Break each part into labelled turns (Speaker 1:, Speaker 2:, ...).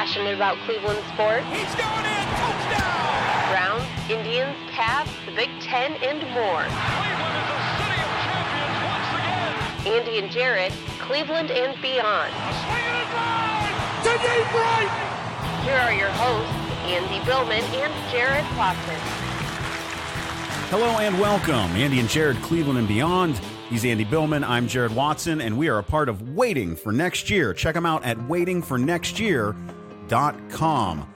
Speaker 1: passionate about Cleveland sports.
Speaker 2: He's going in! Touchdown!
Speaker 1: Browns, Indians, Cavs, the Big Ten, and more.
Speaker 2: Cleveland is a city of champions once again!
Speaker 1: Andy and Jarid, Cleveland and beyond.
Speaker 2: A swing and a drive! To deep right!
Speaker 1: Here are your hosts, Andy Billman and Jarid Watson.
Speaker 3: Hello and welcome, Andy and Jarid, Cleveland and beyond. He's Andy Billman, I'm Jarid Watson, and we are a part of Waiting for Next Year. Check them out at waitingfornextyear.com.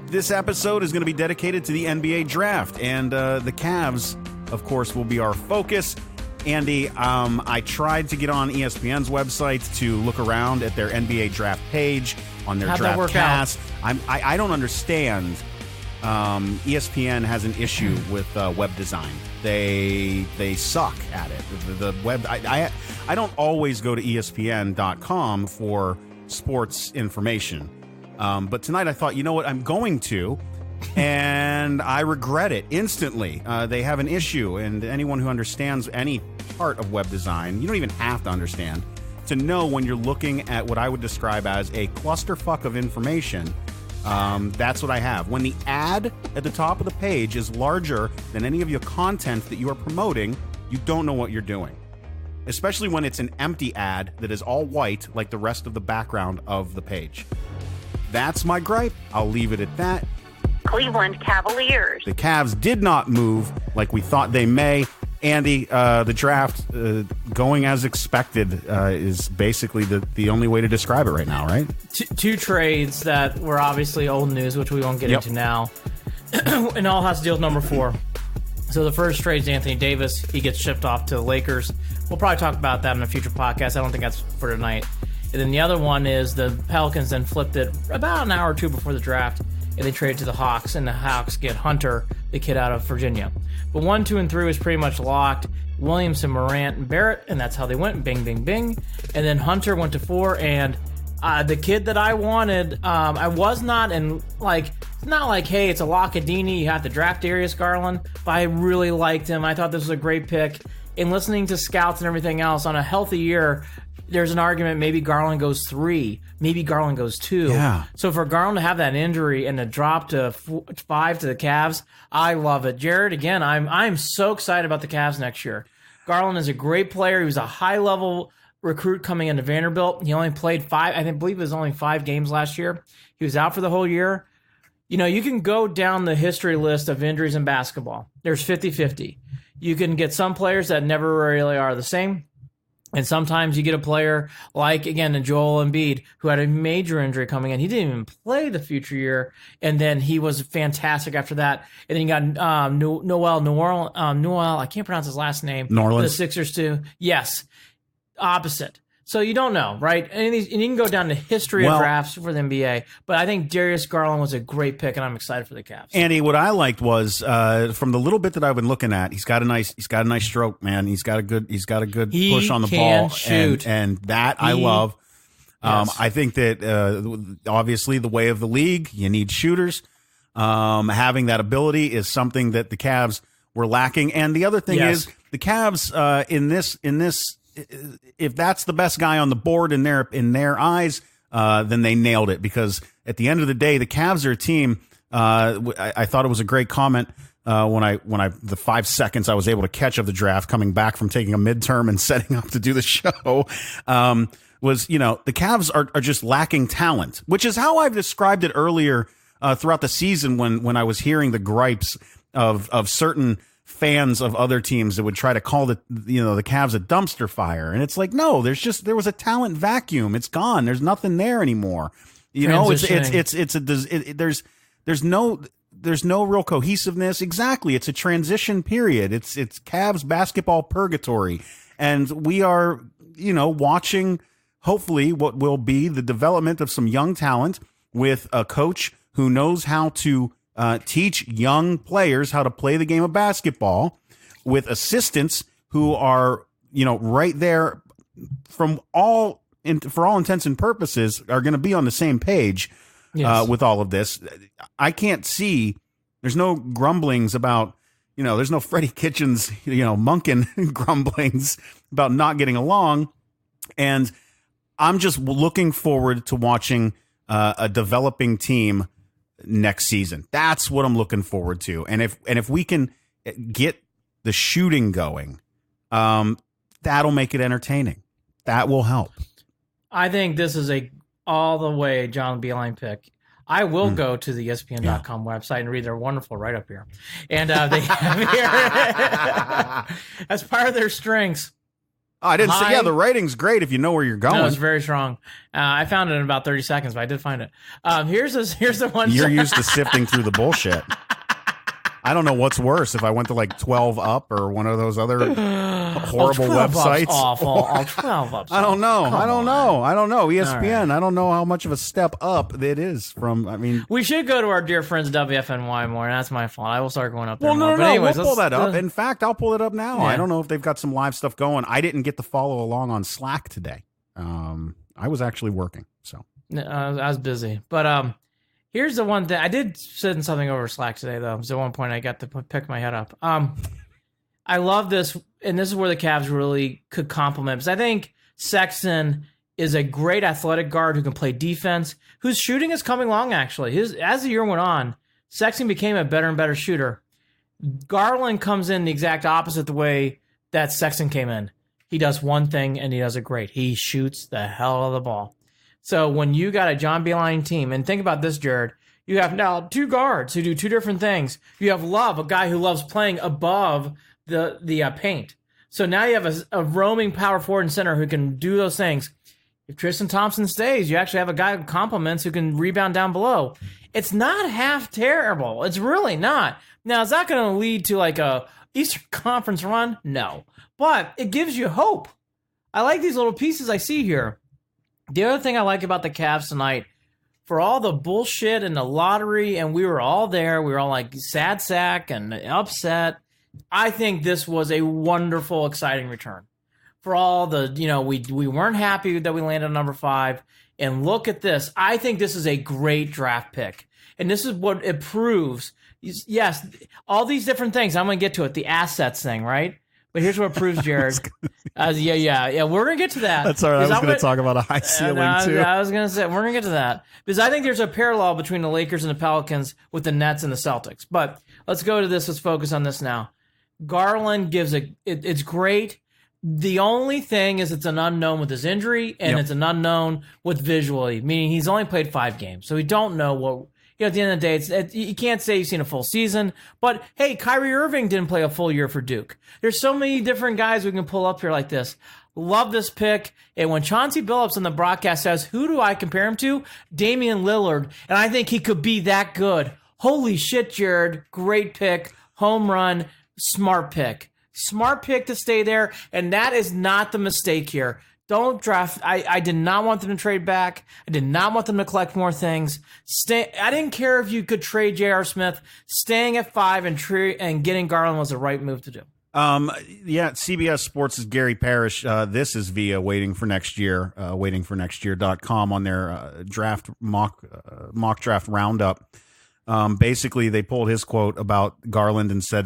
Speaker 3: This episode is going to be dedicated to the NBA draft, and the Cavs, of course, will be our focus. Andy, I tried to get on ESPN's website to look around at their NBA draft page on their
Speaker 4: How'd that
Speaker 3: draft
Speaker 4: work
Speaker 3: cast. I don't understand. ESPN has an issue with web design. They suck at it. The web. I don't always go to ESPN.com for sports information, but tonight I thought, you know what, I'm going to, and I regret it instantly. They have an issue, and anyone who understands any part of web design, you don't even have to understand to know when you're looking at what I would describe as a clusterfuck of information. That's what I have. When the ad at the top of the page is larger than any of your content that you are promoting, you don't know what you're doing. Especially when it's an empty ad that is all white like the rest of the background of the page. That's my gripe. I'll leave it at that.
Speaker 1: Cleveland Cavaliers.
Speaker 3: The Cavs did not move like we thought they may. Andy, the draft going as expected is basically the only way to describe it right now, right?
Speaker 4: Two trades that were obviously old news, which we won't get into now. And all has to deal with number 4. So the first trade is Anthony Davis. He gets shipped off to the Lakers. We'll probably talk about that in a future podcast. I don't think that's for tonight. And then the other one is the Pelicans then flipped it about an hour or two before the draft, and they traded to the Hawks, and the Hawks get Hunter, the kid out of Virginia. But 1, 2, and 3 was pretty much locked. Williamson, Morant, and Barrett, and that's how they went. Bing, bing, bing. And then Hunter went to 4, and the kid that I wanted, I was not in, like, it's not like, hey, it's a Lockadini, you have to draft Darius Garland, but I really liked him. I thought this was a great pick. In listening to scouts and everything else, on a healthy year, there's an argument maybe Garland goes 3, maybe Garland goes 2.
Speaker 3: Yeah.
Speaker 4: So for Garland to have that injury and to drop to 5 to the Cavs, I love it. Jarid, again, I'm so excited about the Cavs next year. Garland is a great player. He was a high-level recruit coming into Vanderbilt. He only played 5, I believe it was only 5 games last year. He was out for the whole year. You know, you can go down the history list of injuries in basketball. There's 50-50. You can get some players that never really are the same. And sometimes you get a player like, again, Joel Embiid, who had a major injury coming in. He didn't even play the future year, and then he was fantastic after that. And then you got Noel, I can't pronounce his last name.
Speaker 3: Norland.
Speaker 4: The Sixers too. Yes. Opposite. So you don't know, right? And you can go down the history of drafts for the NBA, but I think Darius Garland was a great pick, and I'm excited for the Cavs.
Speaker 3: Andy, what I liked was from the little bit that I've been looking at, he's got a nice stroke, man. He's got a good push on the ball,
Speaker 4: shoot.
Speaker 3: and that I love.
Speaker 4: Yes.
Speaker 3: I think that obviously the way of the league, you need shooters. Having that ability is something that the Cavs were lacking, and the other thing is the Cavs in this. If that's the best guy on the board in their eyes, then they nailed it. Because at the end of the day, the Cavs are a team. I thought it was a great comment when the 5 seconds I was able to catch of the draft, coming back from taking a midterm and setting up to do the show, was, you know, the Cavs are just lacking talent, which is how I've described it earlier throughout the season when I was hearing the gripes of certain fans of other teams that would try to call the Cavs a dumpster fire. And it's like, no, there was a talent vacuum. It's gone. There's nothing there anymore. You know, there's no real cohesiveness. Exactly. It's a transition period. It's Cavs basketball purgatory. And we are, watching hopefully what will be the development of some young talent with a coach who knows how to teach young players how to play the game of basketball, with assistants who are, right there for all intents and purposes are going to be on the same page with all of this. I can't see, there's no grumblings about, there's no Freddie Kitchens, Munkin grumblings about not getting along. And I'm just looking forward to watching a developing team next season. That's what I'm looking forward to. And if we can get the shooting going, that'll make it entertaining. That will help.
Speaker 4: I think this is a all the way John Beilein pick. I will go to the ESPN.com website and read their wonderful write-up here. And they have here, as part of their strengths.
Speaker 3: Oh, I didn't say, the rating's great if you know where you're going.
Speaker 4: No, it's very strong. I found it in about 30 seconds, but I did find it. Here's the one.
Speaker 3: You're used to sifting through the bullshit. I don't know what's worse, if I went to like 12 Up or one of those other horrible websites.
Speaker 4: Awful. 12 Up's
Speaker 3: I don't know.
Speaker 4: Come
Speaker 3: I don't
Speaker 4: on.
Speaker 3: know. ESPN. Right. I don't know how much of a step up it is from. I mean,
Speaker 4: we should go to our dear friends WFNY more. And that's my fault. I will start going up there.
Speaker 3: Well,
Speaker 4: more.
Speaker 3: No. Anyways, we'll pull that up. In fact, I'll pull it up now.
Speaker 4: Yeah.
Speaker 3: I don't know if they've got some live stuff going. I didn't get to follow along on Slack today. I was actually working, so
Speaker 4: I was busy, but here's the one thing. I did send something over Slack today, though. So at one point, I got to pick my head up. I love this, and this is where the Cavs really could complement. Because I think Sexton is a great athletic guard who can play defense, whose shooting is coming along, actually. As the year went on, Sexton became a better and better shooter. Garland comes in the exact opposite the way that Sexton came in. He does one thing, and he does it great. He shoots the hell out of the ball. So when you got a John Beilein team, and think about this, Jared, you have now two guards who do two different things. You have Love, a guy who loves playing above the paint. So now you have a roaming power forward and center who can do those things. If Tristan Thompson stays, you actually have a guy who complements who can rebound down below. It's not half terrible. It's really not. Now, is that going to lead to like a Eastern Conference run? No. But it gives you hope. I like these little pieces I see here. The other thing I like about the Cavs tonight, for all the bullshit and the lottery, and we were all there, we were all like sad sack and upset, I think this was a wonderful, exciting return. For all the, we weren't happy that we landed on number 5, and look at this. I think this is a great draft pick, and this is what it proves. Yes, all these different things, I'm going to get to it, the assets thing, right? But here's what it proves, Jared. Yeah. We're going to get to that.
Speaker 3: That's all right. I was going to talk about a high ceiling, too.
Speaker 4: I was going to say, we're going to get to that. Because I think there's a parallel between the Lakers and the Pelicans with the Nets and the Celtics. But let's go to this. Let's focus on this now. Garland gives it's great. The only thing is it's an unknown with his injury, and it's an unknown with visually, meaning he's only played 5 games. So we don't know what... at the end of the day, you can't say you've seen a full season. But, hey, Kyrie Irving didn't play a full year for Duke. There's so many different guys we can pull up here like this. Love this pick. And when Chauncey Billups on the broadcast says, who do I compare him to? Damian Lillard. And I think he could be that good. Holy shit, Jared. Great pick. Home run. Smart pick. Smart pick to stay there. And that is not the mistake here. Don't draft. I did not want them to trade back. I did not want them to collect more things. I didn't care if you could trade J.R. Smith. Staying at 5 and getting Garland was the right move to do.
Speaker 3: CBS Sports' Gary Parrish. This is via Waiting for Next Year, waitingfornextyear.com on their draft mock draft roundup. Basically, they pulled his quote about Garland and said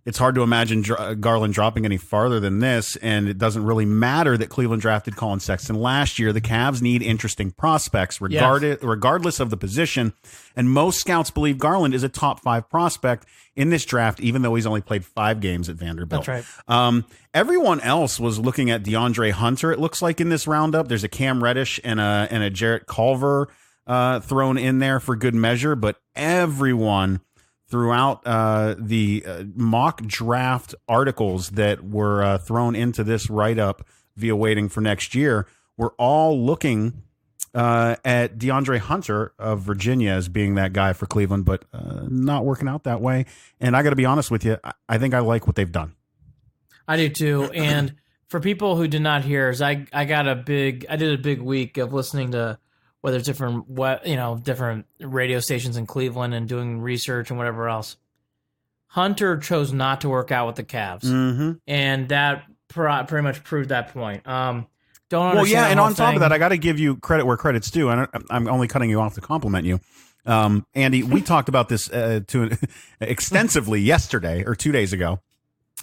Speaker 3: it's hard to imagine Garland dropping any farther than this, and it doesn't really matter that Cleveland drafted Colin Sexton last year. The Cavs need interesting prospects, regardless of the position, and most scouts believe Garland is a top 5 prospect in this draft, even though he's only played 5 games at Vanderbilt.
Speaker 4: That's right.
Speaker 3: Everyone else was looking at DeAndre Hunter, it looks like, in this roundup. There's a Cam Reddish and a Jarrett Culver thrown in there for good measure, but everyone throughout the mock draft articles that were thrown into this write-up via Waiting for Next Year, we're all looking at DeAndre Hunter of Virginia as being that guy for Cleveland, but not working out that way. And I got to be honest with you, I think I like what they've done.
Speaker 4: I do too. And for people who did not hear, I did a big week of listening to whether it's different radio stations in Cleveland and doing research and whatever else. Hunter chose not to work out with the Cavs, and that pretty much proved that point. Don't understand.
Speaker 3: Well, yeah, and on top of that, I got to give you credit where credit's due. I'm only cutting you off to compliment you, Andy. We talked about this extensively yesterday or 2 days ago,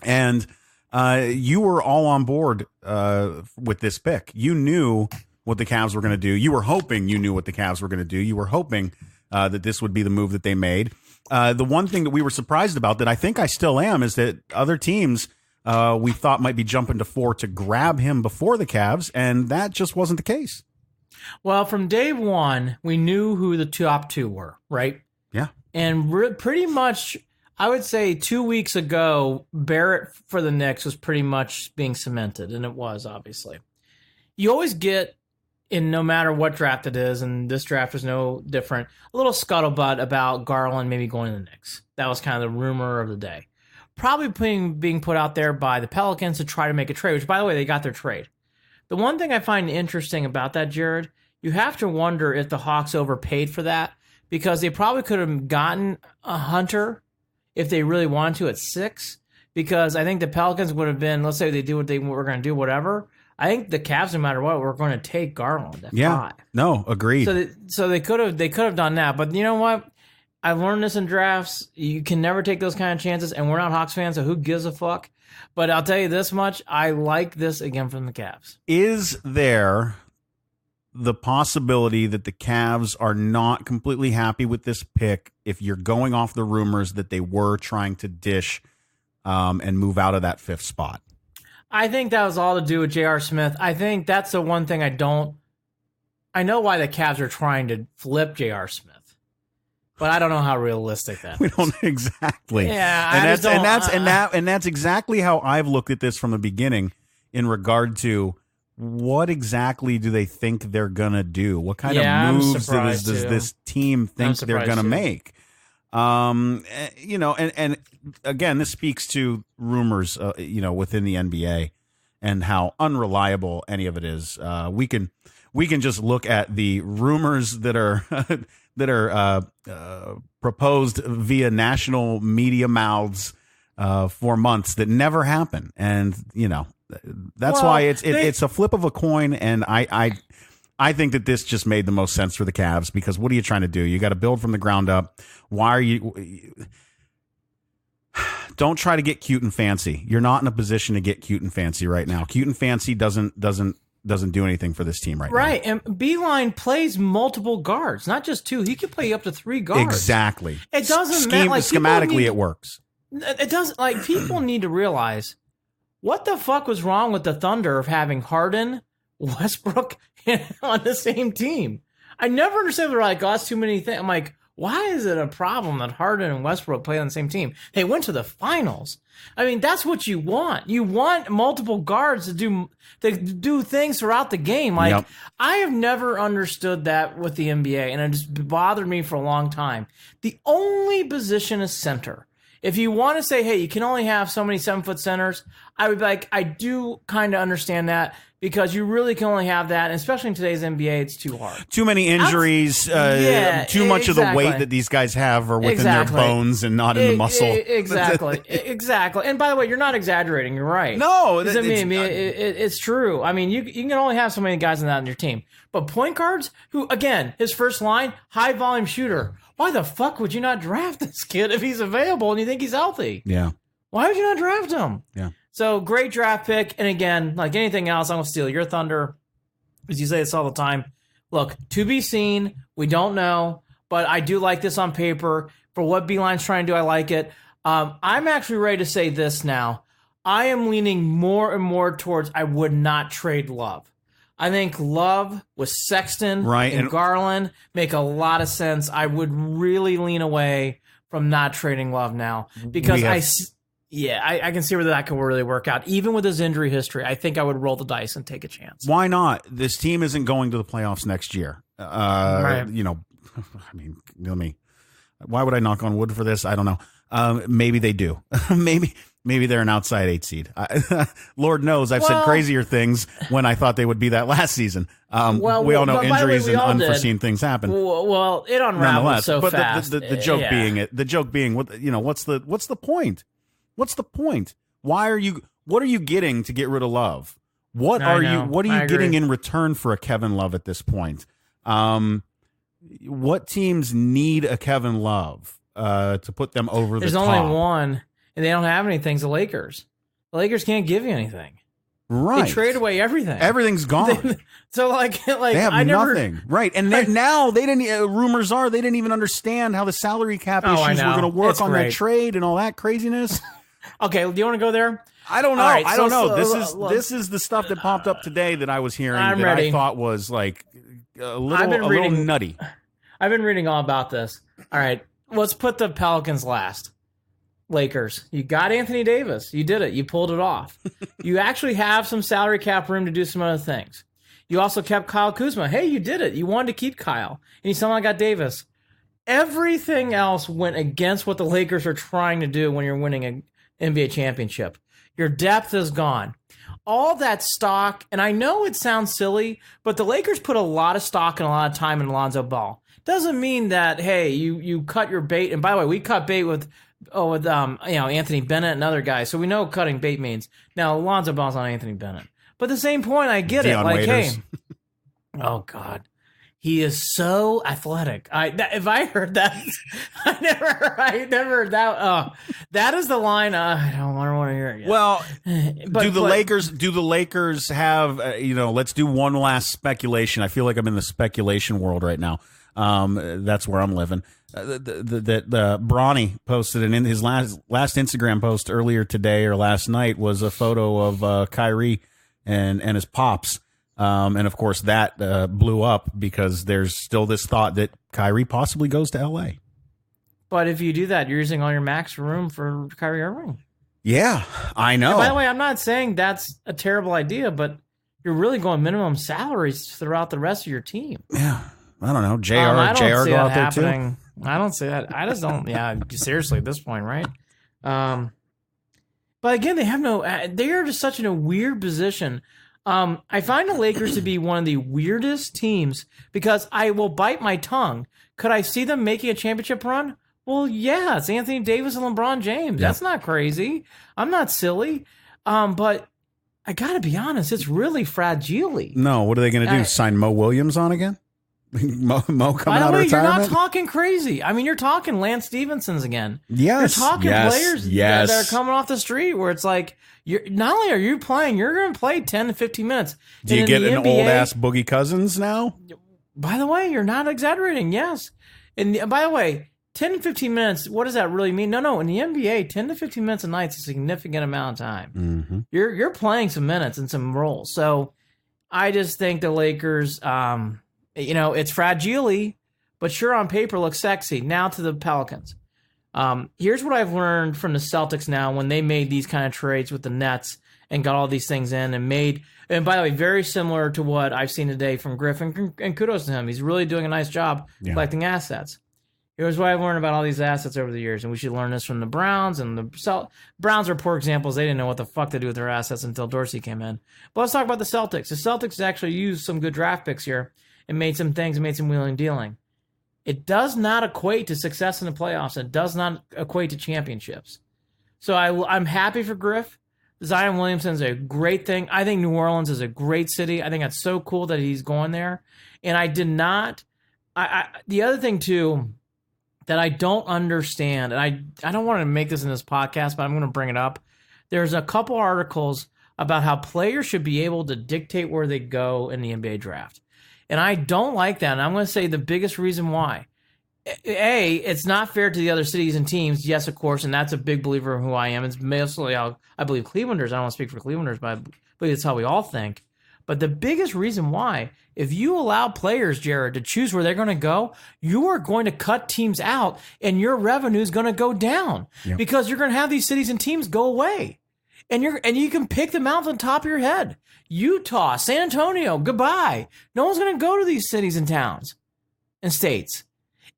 Speaker 3: and you were all on board with this pick. You knew what the Cavs were going to do. You were hoping you knew what the Cavs were going to do. You were hoping that this would be the move that they made. The one thing that we were surprised about, that I think I still am, is that other teams we thought might be jumping to 4 to grab him before the Cavs, and that just wasn't the case.
Speaker 4: Well, from day one, we knew who the top 2 were, right?
Speaker 3: Yeah.
Speaker 4: And pretty much, I would say 2 weeks ago, Barrett for the Knicks was pretty much being cemented, and it was, obviously. You always get, in no matter what draft it is, and this draft is no different, a little scuttlebutt about Garland maybe going to the Knicks. That was kind of the rumor of the day. Probably being put out there by the Pelicans to try to make a trade, which, by the way, they got their trade. The one thing I find interesting about that, Jared, you have to wonder if the Hawks overpaid for that, because they probably could have gotten a Hunter if they really wanted to at 6, because I think the Pelicans would have been, let's say they do what they were going to do, whatever. I think the Cavs, no matter what, were going to take Garland at 5.
Speaker 3: No, agreed.
Speaker 4: So they could have done that, but you know what? I learned this in drafts. You can never take those kind of chances, and we're not Hawks fans, so who gives a fuck? But I'll tell you this much: I like this again from the Cavs.
Speaker 3: Is there the possibility that the Cavs are not completely happy with this pick if you're going off the rumors that they were trying to dish and move out of that 5th spot?
Speaker 4: I think that was all to do with J.R. Smith. I think that's the one thing I don't. I know why the Cavs are trying to flip J.R. Smith, but I don't know how realistic that is.
Speaker 3: We don't exactly.
Speaker 4: Yeah,
Speaker 3: and that's exactly how I've looked at this from the beginning in regard to what exactly do they think they're gonna do? What kind of moves does this team think they're gonna make? You know, and again, this speaks to rumors, within the NBA and how unreliable any of it is. We can just look at the rumors that are proposed via national media mouths for months that never happen, and that's why it's a flip of a coin. And I think that this just made the most sense for the Cavs, because what are you trying to do? You got to build from the ground up. Why are you? Don't try to get cute and fancy. You're not in a position to get cute and fancy right now. Cute and fancy doesn't do anything for this team right now.
Speaker 4: Right, and Beeline plays multiple guards, not just 2. He could play up to 3 guards.
Speaker 3: Exactly.
Speaker 4: It doesn't matter. Like,
Speaker 3: schematically, it works.
Speaker 4: It doesn't. Like, people need to realize what the fuck was wrong with the Thunder of having Harden, Westbrook on the same team. I never understood. They're like, oh, that's too many things. I'm like, why is it a problem that Harden and Westbrook play on the same team? They went to the finals. I mean, that's what you want. You want multiple guards to do things throughout the game. Like, yep. I have never understood that with the NBA, and it just bothered me for a long time. The only position is center. If you want to say, hey, you can only have so many 7-foot centers, I would be like, I do kind of understand that, because you really can only have that, and especially in today's NBA, it's too hard.
Speaker 3: Too many injuries, too much of the weight that these guys have are within their bones and not in the muscle.
Speaker 4: Exactly. And by the way, you're not exaggerating. You're right.
Speaker 3: No,
Speaker 4: it's true. I mean, you can only have so many guys in your team. But point guards, who, again, his first line, high volume shooter. Why the fuck would you not draft this kid if he's available and you think he's healthy?
Speaker 3: Yeah.
Speaker 4: Why would you not draft him?
Speaker 3: Yeah.
Speaker 4: So, great draft pick. And again, like anything else, I'm going to steal your thunder. As you say this all the time. Look, to be seen. We don't know. But I do like this on paper. For what Beeline's trying to do, I like it. I'm actually ready to say this now. I am leaning more and more towards I would not trade Love. I think Love with Sexton and Garland make a lot of sense. I would really lean away from not trading Love now, because I can see where that could really work out. Even with his injury history, I think I would roll the dice and take a chance.
Speaker 3: Why not? This team isn't going to the playoffs next year. Right. I mean, why would I knock on wood for this? I don't know. Maybe they do. Maybe they're an outside 8 seed. Lord knows I've said crazier things when I thought they would be that last season. We all know injuries and unforeseen things happen.
Speaker 4: Well, it unravels so fast.
Speaker 3: But the joke being, what's the point? What's the point? What are you getting to get rid of Love? What are you getting in return for a Kevin Love at this point? What teams need a Kevin Love to put them over the top?
Speaker 4: There's only one, and they don't have anything. It's the Lakers. The Lakers can't give you anything.
Speaker 3: Right.
Speaker 4: They trade away everything.
Speaker 3: Everything's gone.
Speaker 4: So like
Speaker 3: they have nothing. Right. And now they didn't. Rumors are they didn't even understand how the salary cap issues were going to work on that trade and all that craziness.
Speaker 4: Okay. Do you want to go there?
Speaker 3: I don't know.
Speaker 4: Right,
Speaker 3: I don't know. This is the stuff that popped up today that I was hearing I thought was like a little nutty.
Speaker 4: I've been reading all about this. All right. Let's put the Pelicans last. Lakers. You got Anthony Davis. You did it. You pulled it off. You actually have some salary cap room to do some other things. You also kept Kyle Kuzma. Hey, you did it. You wanted to keep Kyle. And you somehow got Davis. Everything else went against what the Lakers are trying to do when you're winning an NBA championship. Your depth is gone. All that stock, and I know it sounds silly, but the Lakers put a lot of stock and a lot of time in Lonzo Ball. Doesn't mean that, hey, you cut your bait. And by the way, we cut bait with Anthony Bennett and other guys, so we know what cutting bait means. Now, Lonzo Ball's on Anthony Bennett. But at the same point, I get it. Like, Waiters. Hey, oh, God. He is so athletic. If I heard that, I never heard that. That is the line. I don't want to hear it yet. Well, do the Lakers have? Let's do one last speculation. I feel like I'm in the speculation world right now. That's where I'm living. That Bronny posted in his last Instagram post earlier today or last night was a photo of Kyrie and his pops. And of course that blew up because there's still this thought that Kyrie possibly goes to LA. But if you do that, you're using all your max room for Kyrie Irving. Yeah, I know. And by the way, I'm not saying that's a terrible idea, but you're really going minimum salaries throughout the rest of your team. Yeah. I don't know. JR go out there too. I don't see that. I just don't. Yeah, seriously at this point, right? But again, they are just such in a weird position. I find the Lakers to be one of the weirdest teams because I will bite my tongue. Could I see them making a championship run? Well, yeah, it's Anthony Davis and LeBron James. Yeah. That's not crazy. I'm not silly. But I got to be honest, it's really fragile. No, what are they going to do? Sign Mo Williams on again? Mo coming out of retirement? You're not talking crazy. I mean, you're talking Lance Stevenson's again. Yes. You're talking players that are coming off the street where it's like, not only are you playing, you're going to play 10 to 15 minutes. Do you get an old-ass Boogie Cousins now? By the way, you're not exaggerating, yes. And by the way, 10 to 15 minutes, what does that really mean? No, in the NBA, 10 to 15 minutes a night is a significant amount of time. Mm-hmm. You're playing some minutes and some roles. So I just think the Lakers... it's fragile, but sure on paper looks sexy. Now to the Pelicans. Here's what I've learned from the Celtics now when they made these kind of trades with the Nets and got all these things in and by the way, very similar to what I've seen today from Griffin, and kudos to him. He's really doing a nice job collecting assets. Here's what I've learned about all these assets over the years, and we should learn this from the Browns. And the Browns are poor examples. They didn't know what the fuck to do with their assets until Dorsey came in. But let's talk about the Celtics. The Celtics actually used some good draft picks here and made some things, made some wheeling and dealing. It does not equate to success in the playoffs. It does not equate to championships. So I'm happy for Griff. Zion Williamson is a great thing. I think New Orleans is a great city. I think that's so cool that he's going there. And I did not... the other thing, too, that I don't understand, and I don't want to make this in this podcast, but I'm going to bring it up. There's a couple articles about how players should be able to dictate where they go in the NBA draft. And I don't like that. And I'm going to say the biggest reason why. A, it's not fair to the other cities and teams. Yes, of course, and that's a big believer of who I am. It's mostly how I believe Clevelanders. I don't want to speak for Clevelanders, but I believe it's how we all think. But the biggest reason why, if you allow players, Jared, to choose where they're going to go, you are going to cut teams out, and your revenue is going to go down because you're going to have these cities and teams go away. And you can pick them out on the top of your head. Utah, San Antonio, goodbye. No one's going to go to these cities and towns and states.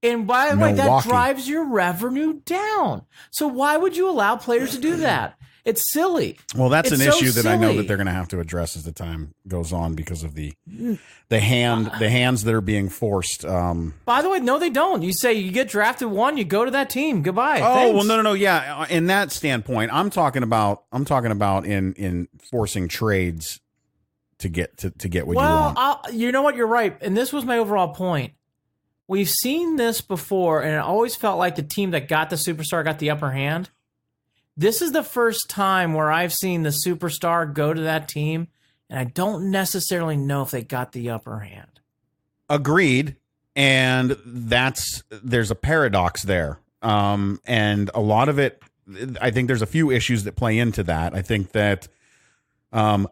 Speaker 4: And by the way, that drives your revenue down. So why would you allow players to do that? It's silly. Well, that's an issue that I know that they're going to have to address as the time goes on because of the hands that are being forced. By the way, no, they don't. You say you get drafted one, you go to that team. Goodbye. Oh, thanks. Well, no. Yeah, in that standpoint, I'm talking about in forcing trades to get what you want. Well, you know what? You're right. And this was my overall point. We've seen this before, and it always felt like the team that got the superstar got the upper hand. This is the first time where I've seen the superstar go to that team, and I don't necessarily know if they got the upper hand.
Speaker 3: Agreed. And there's a paradox there. And a lot of it, I think there's a few issues that play into that. I think that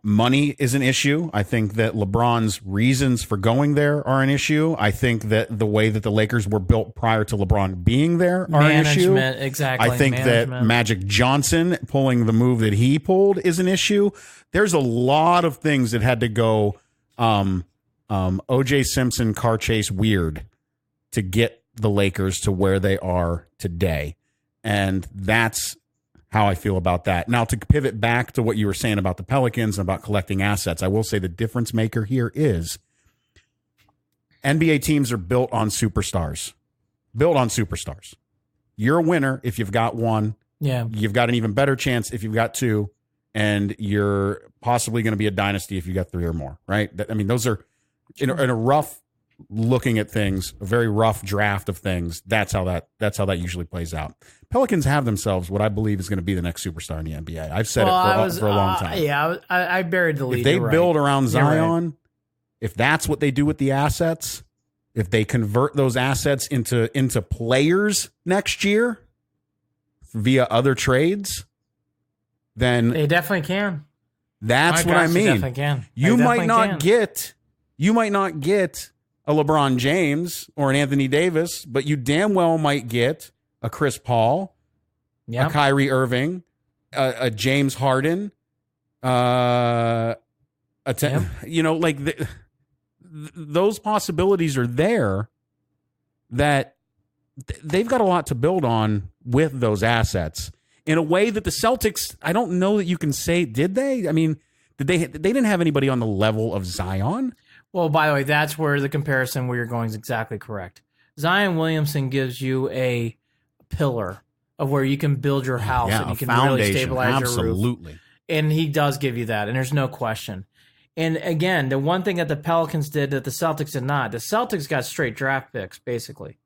Speaker 3: money is an issue. I think that LeBron's reasons for going there are an issue. I think that the way that the Lakers were built prior to LeBron being there are an issue.
Speaker 4: Exactly.
Speaker 3: I think that Magic Johnson pulling the move that he pulled is an issue. There's a lot of things that had to go O.J. Simpson car chase weird to get the Lakers to where they are today. And that's how I feel about that. Now, to pivot back to what you were saying about the Pelicans and about collecting assets, I will say the difference maker here is NBA teams are built on superstars. Built on superstars. You're a winner if you've got one.
Speaker 4: Yeah.
Speaker 3: You've got an even better chance if you've got two. And you're possibly going to be a dynasty if you got three or more, right? I mean, those are in a rough looking at things, a very rough draft of things. That's how that usually plays out. Pelicans have themselves what I believe is going to be the next superstar in the NBA. I've said it for a long time.
Speaker 4: Yeah, I buried the lead.
Speaker 3: If they build around Zion, if that's what they do with the assets, if they convert those assets into players next year via other trades, then
Speaker 4: they definitely can.
Speaker 3: That's what I mean.
Speaker 4: They definitely can.
Speaker 3: You might not get a LeBron James or an Anthony Davis, but you damn well might get a Chris Paul, a Kyrie Irving, a James Harden, those possibilities are there. That they've got a lot to build on with those assets in a way that the Celtics, I don't know that you can say, did they? I mean, they didn't have anybody on the level of Zion.
Speaker 4: Well, by the way, that's where the comparison where you're going is exactly correct. Zion Williamson gives you a pillar of where you can build your house and you can really stabilize your roof.
Speaker 3: Absolutely.
Speaker 4: And he does give you that, and there's no question. And again, the one thing that the Pelicans did that the Celtics did not, the Celtics got straight draft picks, basically.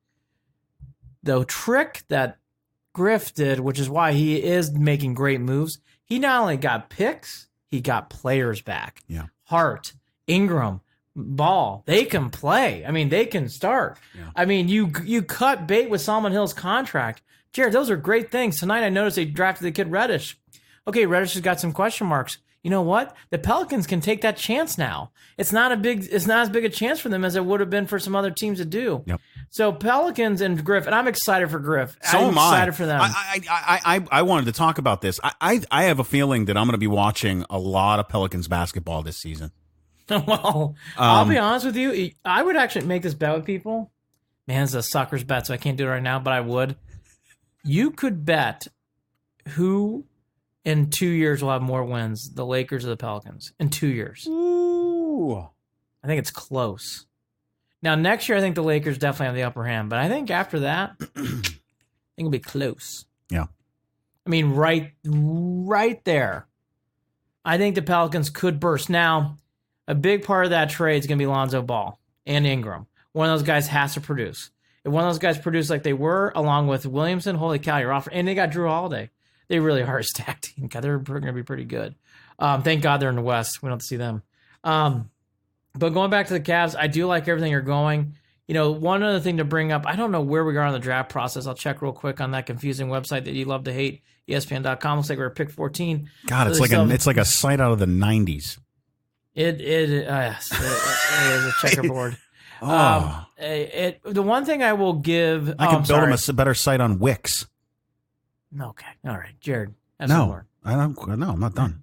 Speaker 4: The trick that Griff did, which is why he is making great moves, he not only got picks, he got players back.
Speaker 3: Yeah.
Speaker 4: Hart, Ingram, Ball, they can play. I mean, they can start. Yeah. I mean, you cut bait with Solomon Hill's contract. Jared, those are great things. Tonight I noticed they drafted the kid Reddish. Okay, Reddish has got some question marks. You know what? The Pelicans can take that chance now. It's not as big a chance for them as it would have been for some other teams to do.
Speaker 3: Yep.
Speaker 4: So Pelicans and Griff, and I'm excited for Griff.
Speaker 3: I'm
Speaker 4: excited for them.
Speaker 3: I wanted to talk about this. I have a feeling that I'm going to be watching a lot of Pelicans basketball this season.
Speaker 4: Well, I'll be honest with you. I would actually make this bet with people. Man, it's a sucker's bet, so I can't do it right now, but I would. You could bet who in 2 years will have more wins, the Lakers or the Pelicans, in 2 years.
Speaker 3: Ooh.
Speaker 4: I think it's close. Now, next year, I think the Lakers definitely have the upper hand, but I think after that, I think it'll be close.
Speaker 3: Yeah.
Speaker 4: I mean, right there. I think the Pelicans could burst. Now, a big part of that trade is going to be Lonzo Ball and Ingram. One of those guys has to produce. If one of those guys produce like they were, along with Williamson, holy cow, you're off. And they got Drew Holiday. They really are a stacked team. God, they're going to be pretty good. Thank God they're in the West. We don't have to see them. But going back to the Cavs, I do like everything you're going. You know, one other thing to bring up, I don't know where we are on the draft process. I'll check real quick on that confusing website that you love to hate, ESPN.com. Looks like we're at pick 14.
Speaker 3: God, it's like a site out of the 90s.
Speaker 4: It is a checkerboard. The one thing I will give...
Speaker 3: I can build them a better site on Wix.
Speaker 4: Okay. All right. Jared.
Speaker 3: I'm not done.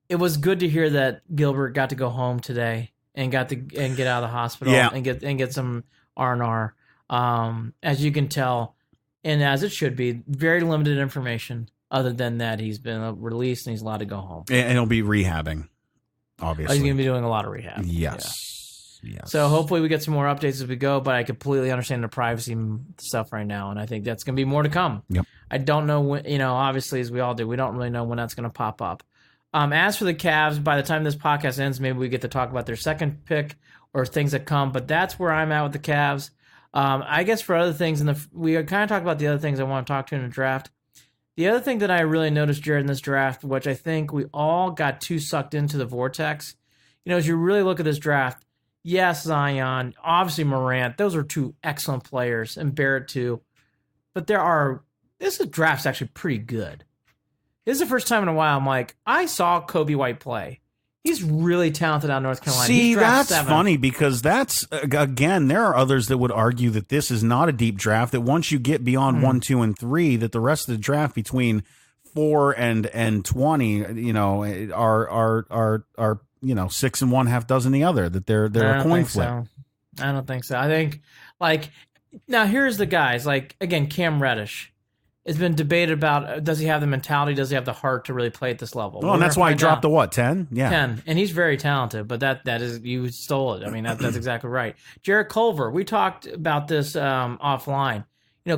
Speaker 4: It was good to hear that Gilbert got to go home today and get out of the hospital and get some R&R. As you can tell, and as it should be, very limited information. Other than that, he's been released and he's allowed to go home.
Speaker 3: And he'll be rehabbing, obviously.
Speaker 4: He's going to be doing a lot of rehab.
Speaker 3: Yes. Yeah. Yes.
Speaker 4: So hopefully we get some more updates as we go, but I completely understand the privacy stuff right now, and I think that's going to be more to come.
Speaker 3: Yep.
Speaker 4: I don't know when, obviously, as we all do, we don't really know when that's going to pop up. As for the Cavs, by the time this podcast ends, maybe we get to talk about their second pick or things that come, but that's where I'm at with the Cavs. I guess for other things, we kind of talked about the other things I want to talk to in the draft. The other thing that I really noticed, Jared, in this draft, which I think we all got too sucked into the vortex, as you really look at this draft, yes, Zion, obviously Morant, those are two excellent players, and Barrett too. But this draft's actually pretty good. This is the first time in a while I'm like, I saw Kobe White play. He's really talented out in North Carolina.
Speaker 3: See, that's funny because that's, again, there are others that would argue that this is not a deep draft, that once you get beyond 1, 2, and 3, that the rest of the draft between 4 and 20, are 6 and 1/2 dozen the other, that they're a coin flip.
Speaker 4: So. I don't think so. I think, now here's the guys, again, Cam Reddish. It's been debated about, does he have the mentality, does he have the heart to really play at this level?
Speaker 3: Well, and that's why he dropped to 10? Yeah.
Speaker 4: 10. And he's very talented, but that is, you stole it. I mean, that's exactly right. Jarrett Culver, we talked about this offline.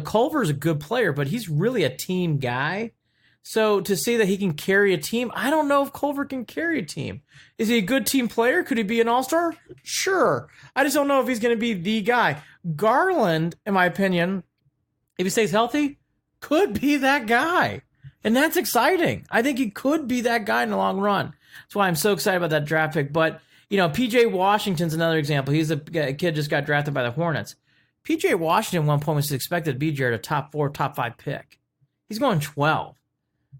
Speaker 4: Culver's a good player, but he's really a team guy. So to see that he can carry a team, I don't know if Culver can carry a team. Is he a good team player? Could he be an all-star? Sure. I just don't know if he's going to be the guy. Garland, in my opinion, if he stays healthy, could be that guy. And that's exciting. I think he could be that guy in the long run. That's why I'm so excited about that draft pick. But, P.J. Washington's another example. He's a kid just got drafted by the Hornets. P.J. Washington at one point was expected to be, Jared, a top 4, top 5 pick. He's going 12.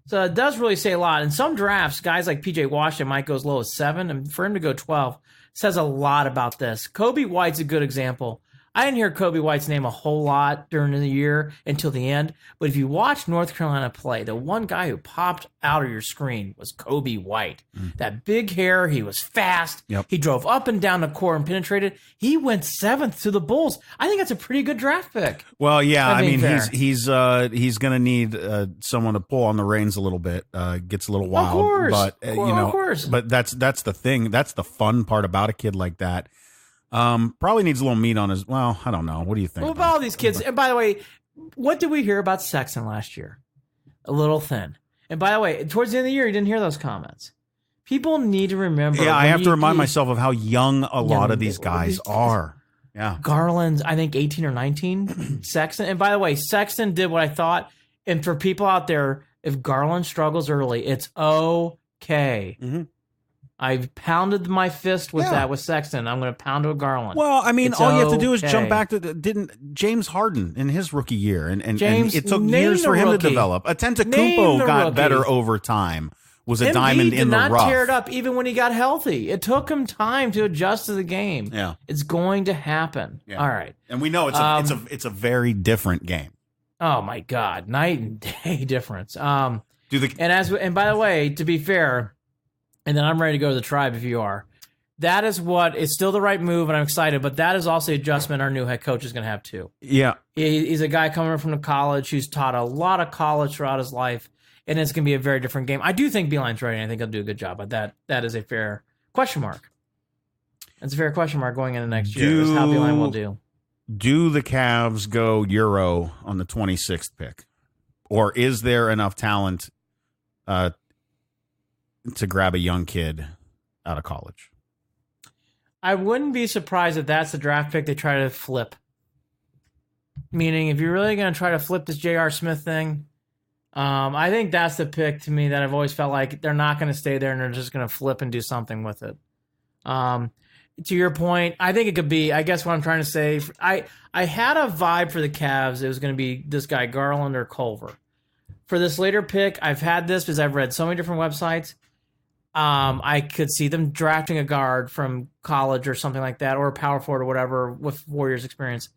Speaker 4: So it does really say a lot. In some drafts, guys like P.J. Washington might go as low as 7. And for him to go 12 says a lot about this. Kobe White's a good example. I didn't hear Kobe White's name a whole lot during the year until the end, but if you watch North Carolina play, the one guy who popped out of your screen was Kobe White. That big hair, he was fast. Yep. He drove up and down the court and penetrated. He went 7th to the Bulls. I think that's a pretty good draft pick.
Speaker 3: Well, yeah, I mean, he's going to need someone to pull on the reins a little bit. Gets a little wild,
Speaker 4: of course.
Speaker 3: But
Speaker 4: of course.
Speaker 3: But that's the thing. That's the fun part about a kid like that. Probably needs a little meat on his. Well, I don't know. What do you think?
Speaker 4: Well, about all these kids. And by the way, what did we hear about Sexton last year? A little thin. And by the way, towards the end of the year, you didn't hear those comments. People need to remember.
Speaker 3: Yeah, I have to remind myself of how young a lot of these guys are. Yeah,
Speaker 4: Garland's, I think 18 or 19. Sexton, and by the way, Sexton did what I thought. And for people out there, if Garland struggles early, it's okay. Mm-hmm. I've pounded my fist with that with Sexton. I'm going to pound it with Garland.
Speaker 3: Well, I mean, all you have to do is jump back to didn't James Harden in his rookie year, and it took years for him to develop. Antetokounmpo got better over time. Was a diamond in the rough.
Speaker 4: He did not tear it up even when he got healthy. It took him time to adjust to the game.
Speaker 3: Yeah,
Speaker 4: it's going to happen. Yeah. All right,
Speaker 3: and we know it's a very different game.
Speaker 4: Oh my God, night and day difference. And by the way, to be fair. And then I'm ready to go to the tribe if you are. That is what is still the right move, and I'm excited. But that is also the adjustment our new head coach is going to have too.
Speaker 3: Yeah,
Speaker 4: he's a guy coming from the college who's taught a lot of college throughout his life, and it's going to be a very different game. I do think Beilein's ready, and I think he'll do a good job. But that is a fair question mark. It's a fair question mark going into next year. Is how Beilein will do.
Speaker 3: Do the Cavs go Euro on the 26th pick, or is there enough talent to grab a young kid out of college?
Speaker 4: I wouldn't be surprised if that's the draft pick they try to flip. Meaning, if you're really going to try to flip this J.R. Smith thing, I think that's the pick to me that I've always felt like they're not going to stay there and they're just going to flip and do something with it. To your point, I think it could be, I guess what I'm trying to say, I had a vibe for the Cavs. It was going to be this guy, Garland or Culver. For this later pick, I've had this because I've read so many different websites. I could see them drafting a guard from college or something like that, or a power forward or whatever with 4 years experience.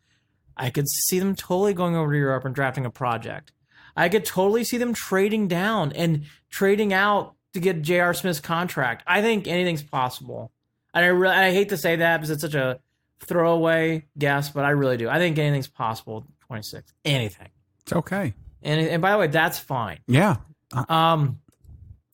Speaker 4: I could see them totally going over to Europe and drafting a project. I could totally see them trading down and trading out to get J.R. Smith's contract. I think anything's possible. And I hate to say that because it's such a throwaway guess, but I really do. I think anything's possible. 26, anything.
Speaker 3: It's okay.
Speaker 4: And by the way, that's fine.
Speaker 3: Yeah.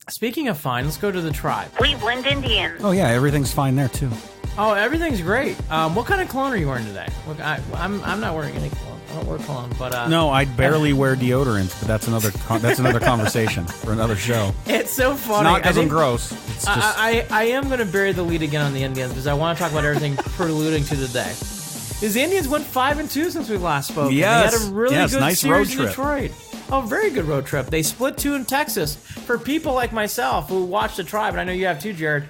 Speaker 4: Speaking of fine, let's go to the tribe.
Speaker 1: Cleveland Indians.
Speaker 3: Oh, yeah, everything's fine there, too.
Speaker 4: Oh, everything's great. What kind of cologne are you wearing today? Look, I'm not wearing any cologne. I don't wear cologne, but...
Speaker 3: No, I barely wear deodorants, but that's another conversation for another show.
Speaker 4: It's so funny.
Speaker 3: It's not because I'm gross. It's just...
Speaker 4: I am going to bury the lead again on the Indians because I want to talk about everything preluding to the day. His Indians went 5-2 since we last spoke.
Speaker 3: Yes.
Speaker 4: They had a really good
Speaker 3: nice
Speaker 4: series
Speaker 3: road
Speaker 4: in
Speaker 3: trip.
Speaker 4: Detroit. Oh, very good road trip. They split 2 in Texas. For people like myself who watch the Tribe, and I know you have too, Jared,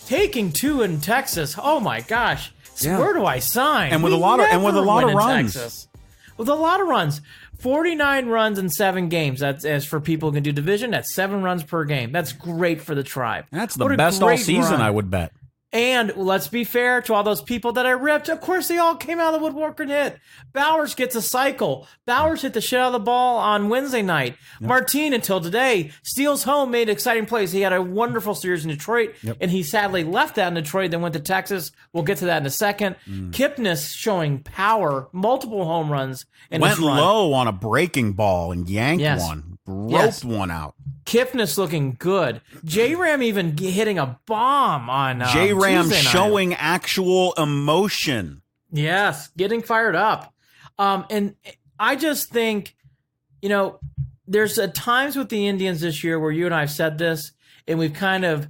Speaker 4: taking 2 in Texas. Oh my gosh.
Speaker 3: Yeah.
Speaker 4: Where do I sign?
Speaker 3: And with
Speaker 4: We
Speaker 3: a lot of
Speaker 4: never win in
Speaker 3: runs.
Speaker 4: Texas. With a lot of runs. 49 runs in 7 games. That's as for people who can do division. That's 7 runs per game. That's great for the Tribe.
Speaker 3: That's the
Speaker 4: What a
Speaker 3: best all
Speaker 4: great
Speaker 3: season,
Speaker 4: run.
Speaker 3: I would bet.
Speaker 4: And let's be fair to all those people that I ripped. Of course, they all came out of the woodwork and hit. Bowers gets a cycle. Bowers hit the shit out of the ball on Wednesday night. Yep. Martin, until today, steals home, made exciting plays. He had a wonderful series in Detroit, and he sadly left that in Detroit, then went to Texas. We'll get to that in a second. Kipnis showing power, multiple home runs. And
Speaker 3: Went low on a breaking ball and yanked one. Roped one out.
Speaker 4: Kipnis looking good. J-Ram even hitting a bomb on
Speaker 3: J-Ram
Speaker 4: Tuesday night.
Speaker 3: showing actual emotion.
Speaker 4: Yes, getting fired up. And I just think, there's times with the Indians this year where you and I have said this, and we've kind of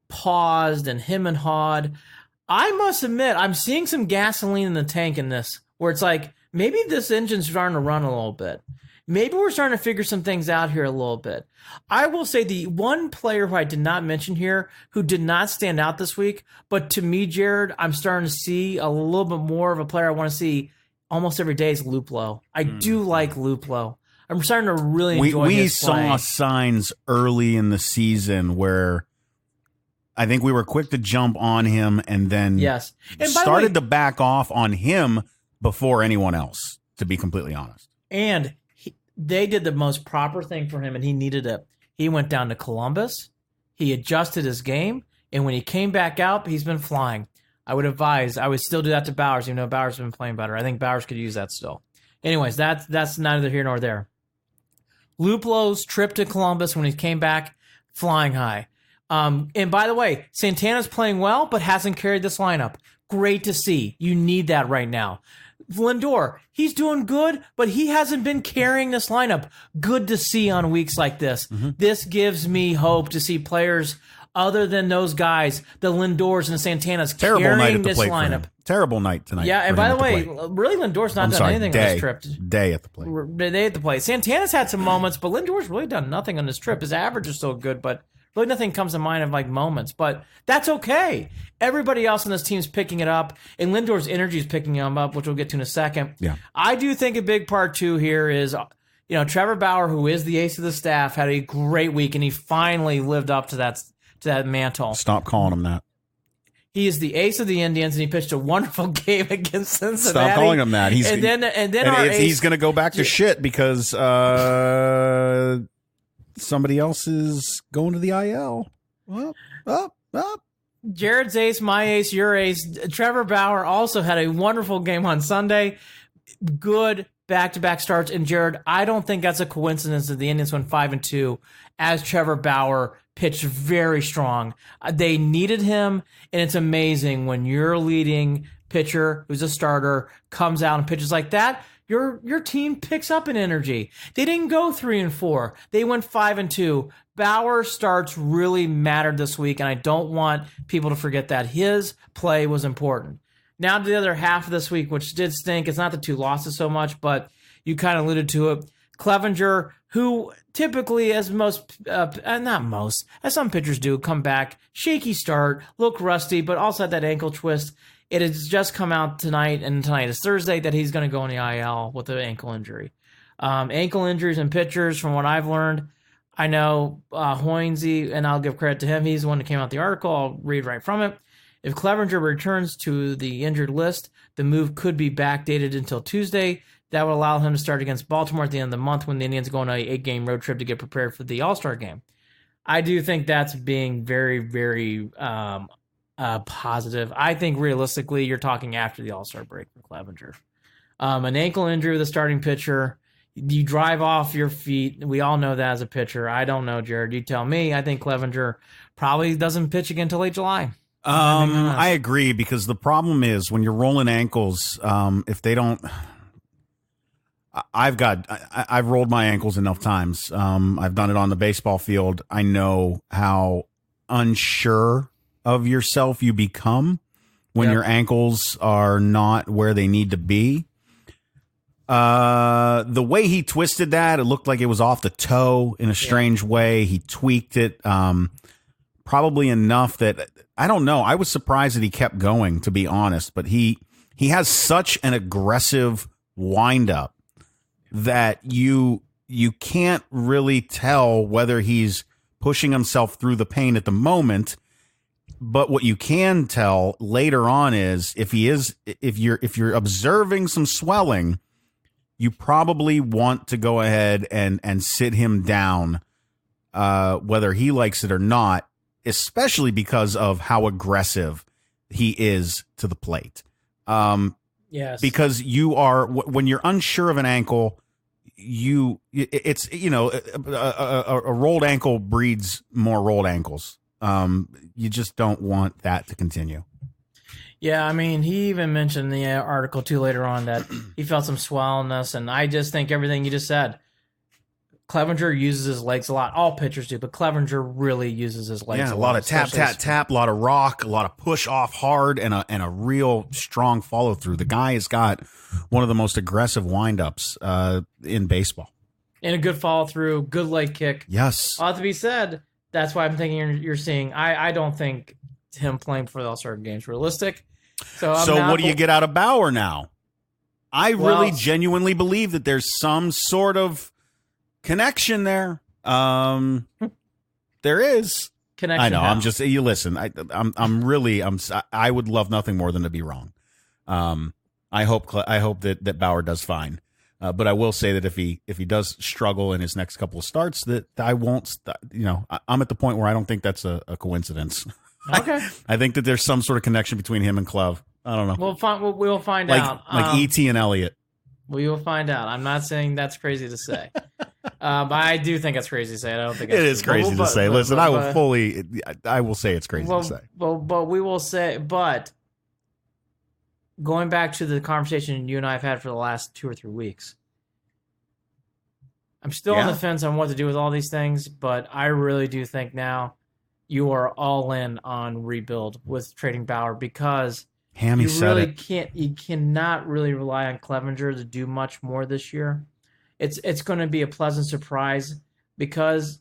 Speaker 4: paused and him and hawed. I must admit, I'm seeing some gasoline in the tank in this, where it's like, maybe this engine's starting to run a little bit. Maybe we're starting to figure some things out here a little bit. I will say the one player who I did not mention here, who did not stand out this week, but to me, Jared, I'm starting to see a little bit more of a player I want to see almost every day is Luplow. I do like Luplow. I'm starting to really enjoy his play.
Speaker 3: We saw signs early in the season where I think we were quick to jump on him and then started to back off on him before anyone else, to be completely honest.
Speaker 4: And they did the most proper thing for him, and he needed it. He went down to Columbus. He adjusted his game, and when he came back out, he's been flying. I would advise, I would still do that to Bowers, even though Bowers has been playing better. I think Bowers could use that still. Anyways, that's neither here nor there. Luplow's trip to Columbus when he came back, flying high. And by the way, Santana's playing well, but hasn't carried this lineup. Great to see. You need that right now. Lindor, he's doing good, but he hasn't been carrying this lineup. Good to see on weeks like this. Mm-hmm. This gives me hope to see players other than those guys, the Lindors and the Santanas, carrying this lineup.
Speaker 3: Terrible night tonight.
Speaker 4: Yeah, and by the way, really, Lindor's not done anything on this trip.
Speaker 3: Day at the plate.
Speaker 4: Day at the plate. Santana's had some moments, but Lindor's really done nothing on this trip. His average is still good, but really nothing comes to mind of like moments, but that's okay. Everybody else on this team's picking it up, and Lindor's energy is picking him up, which we'll get to in a second.
Speaker 3: Yeah.
Speaker 4: I do think a big part, too, here is, Trevor Bauer, who is the ace of the staff, had a great week, and he finally lived up to that mantle.
Speaker 3: Stop calling him that.
Speaker 4: He is the ace of the Indians, and he pitched a wonderful game against Cincinnati.
Speaker 3: Stop calling him that.
Speaker 4: He's
Speaker 3: going to go back to shit because somebody else is going to the IL. Up.
Speaker 4: Jared's ace, my ace, your ace. Trevor Bauer also had a wonderful game on Sunday. Good back-to-back starts. And Jared, I don't think that's a coincidence that the Indians went 5-2 as Trevor Bauer pitched very strong. They needed him, and it's amazing when your leading pitcher, who's a starter, comes out and pitches like that. Your team picks up an energy. They didn't go 3-4. They went 5-2. Bauer starts really mattered this week, and I don't want people to forget that. His play was important. Now to the other half of this week, which did stink. It's not the 2 losses so much, but you kind of alluded to it. Clevenger, who typically, as some pitchers do, come back, shaky start, look rusty, but also had that ankle twist. It has just come out tonight, and tonight is Thursday, that he's going to go in the IL with an ankle injury. Ankle injuries in pitchers, from what I've learned, I know Hoynesy, and I'll give credit to him, he's the one that came out the article. I'll read right from it. If Clevenger returns to the injured list, the move could be backdated until Tuesday. That would allow him to start against Baltimore at the end of the month when the Indians go on an 8-game road trip to get prepared for the All-Star game. I do think that's being very, very positive. I think realistically, you're talking after the All-Star break for Clevenger. An ankle injury with a starting pitcher, you drive off your feet. We all know that as a pitcher. I don't know, Jared. You tell me. I think Clevenger probably doesn't pitch again until late July.
Speaker 3: I agree, because the problem is when you're rolling ankles, if they don't, I've rolled my ankles enough times. I've done it on the baseball field. I know how unsure of yourself you become when your ankles are not where they need to be. The way he twisted that, it looked like it was off the toe in a strange way. He tweaked it probably enough that, I don't know. I was surprised that he kept going, to be honest. But he has such an aggressive windup that you can't really tell whether he's pushing himself through the pain at the moment. But what you can tell later on is if you're observing some swelling, you probably want to go ahead and sit him down, whether he likes it or not, especially because of how aggressive he is to the plate.
Speaker 4: Yes.
Speaker 3: Because when you're unsure of an ankle, it's a rolled ankle breeds more rolled ankles. You just don't want that to continue.
Speaker 4: Yeah, I mean, he even mentioned in the article too later on that he felt some swellness, and I just think everything you just said. Clevenger uses his legs a lot. All pitchers do, but Clevenger really uses his legs a lot.
Speaker 3: Yeah, a lot of tap, a lot of rock, a lot of push off hard, and a real strong follow through. The guy has got one of the most aggressive windups in baseball.
Speaker 4: And a good follow through, good leg kick.
Speaker 3: Yes.
Speaker 4: All to be said, that's why I'm thinking you're seeing. I don't think him playing for the All-Star game is realistic. So
Speaker 3: what do you get out of Bauer now? I really genuinely believe that there's some sort of connection there. There is
Speaker 4: connection.
Speaker 3: I know.
Speaker 4: How?
Speaker 3: I'm just you listen. I would love nothing more than to be wrong. I hope that Bauer does fine. But I will say that if he does struggle in his next couple of starts, that I won't. I'm at the point where I don't think that's a coincidence.
Speaker 4: Okay.
Speaker 3: I think that there's some sort of connection between him and Clove. I don't know.
Speaker 4: We'll find out.
Speaker 3: Like E.T. and Elliot.
Speaker 4: We will find out. I'm not saying that's crazy to say. But I do think it's crazy to say. I don't think
Speaker 3: it is crazy to say. Listen, I will say it's crazy to say.
Speaker 4: But we will say, but going back to the conversation you and I have had for the last 2 or 3 weeks, I'm still on the fence on what to do with all these things, but I really do think now you are all in on rebuild with trading Bauer because
Speaker 3: Hammy
Speaker 4: you cannot really rely on Clevenger to do much more this year. It's going to be a pleasant surprise because,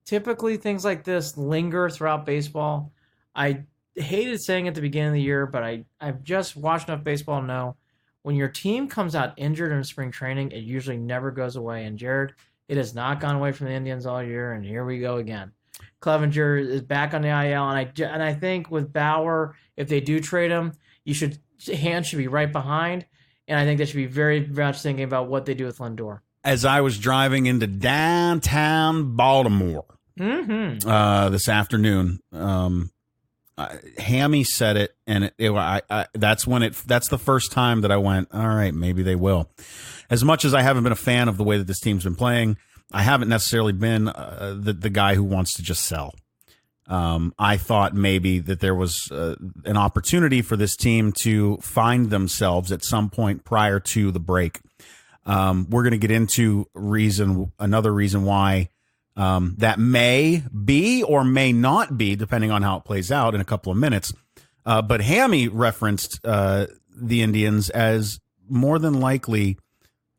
Speaker 4: typically things like this linger throughout baseball. I hated saying at the beginning of the year, but I've just watched enough baseball to know when your team comes out injured in spring training, it usually never goes away. And Jared, it has not gone away from the Indians all year, and here we go again. Clevenger is back on the IL, and I think with Bauer, if they do trade him, hands should be right behind, and I think they should be very much thinking about what they do with Lindor.
Speaker 3: As I was driving into downtown Baltimore this afternoon, Hammy said it, and that's the first time that I went, all right, maybe they will. As much as I haven't been a fan of the way that this team's been playing, I haven't necessarily been the guy who wants to just sell. I thought maybe that there was an opportunity for this team to find themselves at some point prior to the break. We're going to get into another reason why that may be or may not be, depending on how it plays out in a couple of minutes. But Hammy referenced the Indians as more than likely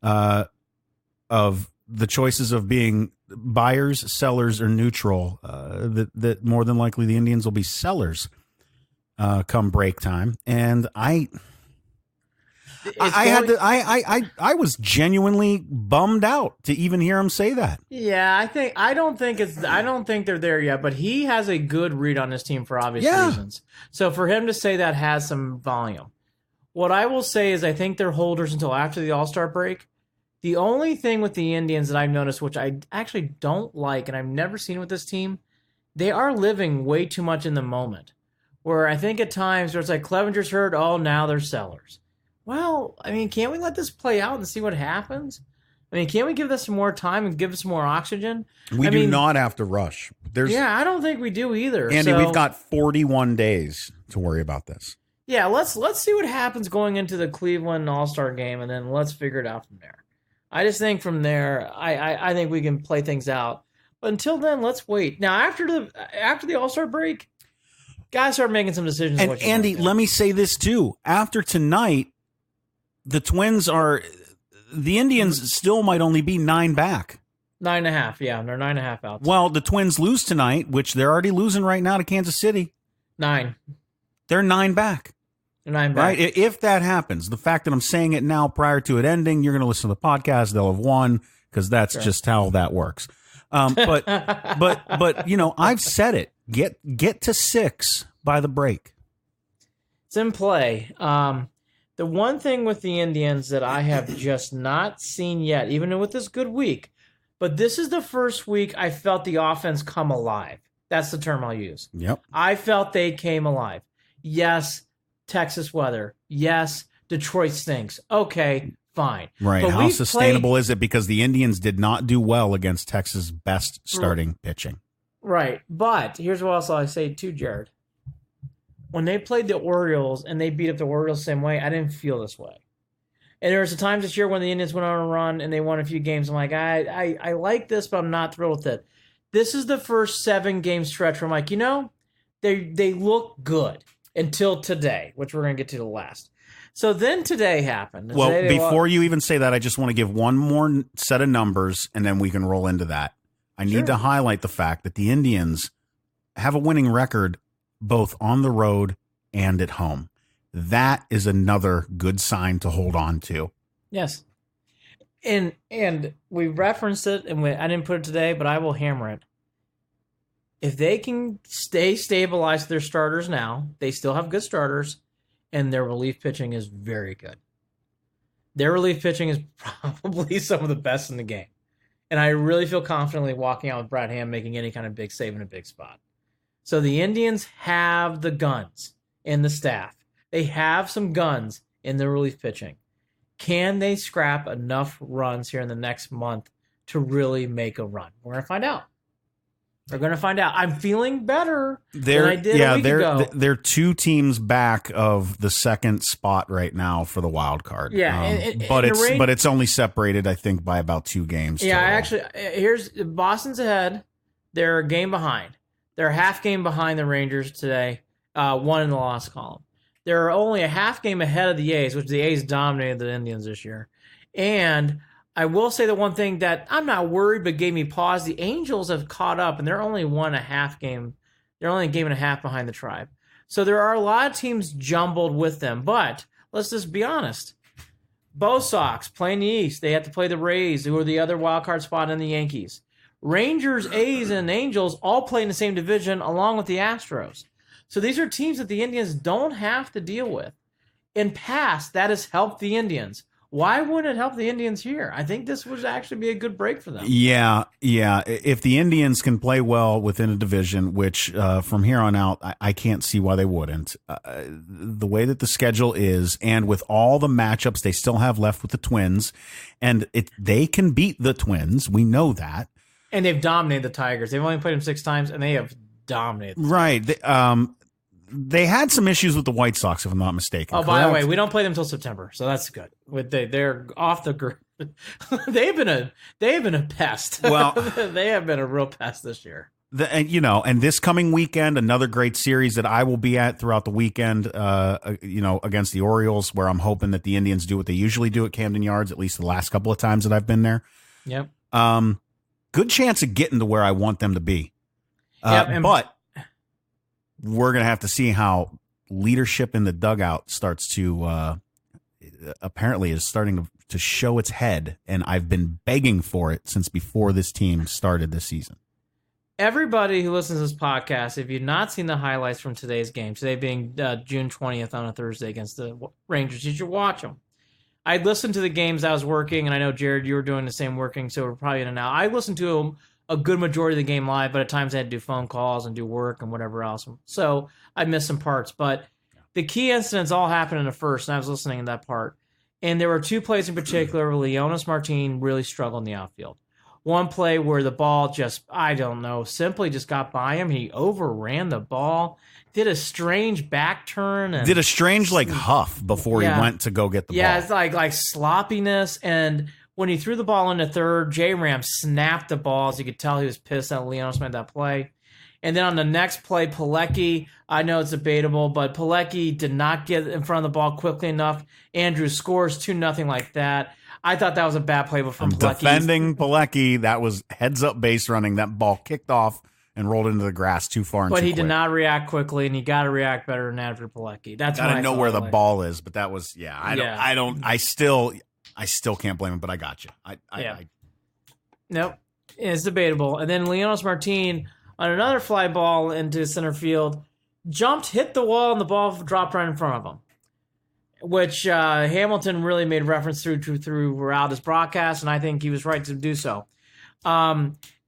Speaker 3: of the choices of being buyers, sellers, or neutral, that more than likely the Indians will be sellers come break time. And I was genuinely bummed out to even hear him say that.
Speaker 4: Yeah, I don't think they're there yet, but he has a good read on this team for obvious reasons. So for him to say that has some volume. What I will say is I think they're holders until after the All-Star break. The only thing with the Indians that I've noticed, which I actually don't like, and I've never seen with this team, they are living way too much in the moment. Where I think at times where it's like Clevenger's hurt, now they're sellers. Well, I mean, can't we let this play out and see what happens? I mean, can't we give this some more time and give it some more oxygen?
Speaker 3: We do not have to rush.
Speaker 4: I don't think we do either.
Speaker 3: Andy, we've got 41 days to worry about this.
Speaker 4: Yeah, let's see what happens going into the Cleveland All-Star game, and then let's figure it out from there. I just think from there, I think we can play things out. But until then, let's wait. Now, after the All-Star break, Guys start making some decisions.
Speaker 3: And Andy, let me say this too. After tonight, the Indians still might only be 9 back.
Speaker 4: 9.5, yeah, they're 9.5 out.
Speaker 3: Well, the Twins lose tonight, which they're already losing right now to Kansas City.
Speaker 4: 9.
Speaker 3: They're 9 back.
Speaker 4: They're 9 back.
Speaker 3: Right? If that happens, the fact that I'm saying it now prior to it ending, you're going to listen to the podcast, they'll have won, because that's just how that works. But I've said it. Get to 6 by the break.
Speaker 4: It's in play. The one thing with the Indians that I have just not seen yet, even with this good week, but this is the first week I felt the offense come alive. That's the term I'll use.
Speaker 3: Yep.
Speaker 4: I felt they came alive. Yes, Texas weather. Yes, Detroit stinks. Okay, fine.
Speaker 3: Right.
Speaker 4: But
Speaker 3: how sustainable is it? Because the Indians did not do well against Texas' best starting pitching.
Speaker 4: Right. But here's what else I'll say too, Jared. When they played the Orioles and they beat up the Orioles the same way, I didn't feel this way. And there was a time this year when the Indians went on a run and they won a few games. I'm like, I like this, but I'm not thrilled with it. This is the first 7-game stretch where I'm like, they look good until today, which we're going to get to the last. So then today happened.
Speaker 3: Well, before you even say that, I just want to give one more set of numbers, and then we can roll into that. I need to highlight the fact that the Indians have a winning record both on the road and at home. That is another good sign to hold on to.
Speaker 4: Yes. And we referenced it, and I didn't put it today, but I will hammer it. If they can stay stabilized their starters now, they still have good starters, and their relief pitching is very good. Their relief pitching is probably some of the best in the game. And I really feel confidently walking out with Brad Ham making any kind of big save in a big spot. So the Indians have the guns in the staff. They have some guns in the relief pitching. Can they scrap enough runs here in the next month to really make a run? We're going to find out. We're going to find out. I'm feeling better than I did a week ago.
Speaker 3: They're 2 teams back of the second spot right now for the wild card.
Speaker 4: Yeah,
Speaker 3: but it's only separated, I think, by about 2 games.
Speaker 4: Yeah, actually, here's Boston's ahead. They're a game behind. They're a half game behind the Rangers today, 1 in the loss column. They're only a half game ahead of the A's, which the A's dominated the Indians this year. And I will say the one thing that I'm not worried but gave me pause, the Angels have caught up, and they're only a game and a half behind the Tribe. So there are a lot of teams jumbled with them. But let's just be honest. Bo Sox playing the East. They have to play the Rays, who are the other wild card spot, and the Yankees. Rangers, A's, and Angels all play in the same division along with the Astros. So these are teams that the Indians don't have to deal with. In past, that has helped the Indians. Why wouldn't it help the Indians here? I think this would actually be a good break for them.
Speaker 3: Yeah. If the Indians can play well within a division, which from here on out, I can't see why they wouldn't. The way that the schedule is, and with all the matchups they still have left with the Twins, and they can beat the Twins. We know that.
Speaker 4: And they've dominated the Tigers. They've only played them 6 times, and they have dominated.
Speaker 3: Right. They had some issues with the White Sox, if I'm not mistaken.
Speaker 4: Oh, by the way, we don't play them until September, so that's good. They're off the grid. They've been a pest.
Speaker 3: Well,
Speaker 4: they have been a real pest this year.
Speaker 3: And this coming weekend, another great series that I will be at throughout the weekend. Against the Orioles, where I'm hoping that the Indians do what they usually do at Camden Yards, at least the last couple of times that I've been there.
Speaker 4: Yep.
Speaker 3: Good chance of getting to where I want them to be. But we're going to have to see how leadership in the dugout starts to apparently is starting to show its head. And I've been begging for it since before this team started this season.
Speaker 4: Everybody who listens to this podcast, if you've not seen the highlights from today's game, today being June 20th on a Thursday against the Rangers, you should watch them. I listened to the games I was working, and I know, Jared, you were doing the same working, so we're probably in and out. I listened to them a good majority of the game live, but at times I had to do phone calls and do work and whatever else. So I missed some parts. But the key incidents all happened in the first, and I was listening to that part. And there were 2 plays in particular where Lindor Martin really struggled in the outfield. One play where the ball just, I don't know, simply just got by him. He overran the ball, did a strange back turn. And
Speaker 3: did a strange huff before he went to go get the ball.
Speaker 4: Yeah, it's like sloppiness. And when he threw the ball into third, J-Ram snapped the ball. As you could tell, he was pissed that Leonis made that play. And then on the next play, Pilecki, I know it's debatable, but Pilecki did not get in front of the ball quickly enough. Andrews scores 2-0 like that. I thought that was a bad play from Pilecki.
Speaker 3: Defending Pilecki, that was heads-up base running. That ball kicked off and rolled into the grass too far and
Speaker 4: but
Speaker 3: too
Speaker 4: he
Speaker 3: quick.
Speaker 4: did not react quickly, and you got to react better than that for Pilecki. That's
Speaker 3: I didn't know where the ball is, but that was I still can't blame him, but I got you.
Speaker 4: Nope, it's debatable. And then Lindor Martin on another fly ball into center field jumped, hit the wall, and the ball dropped right in front of him, which Hamilton really made reference throughout his broadcast, and I think he was right to do so.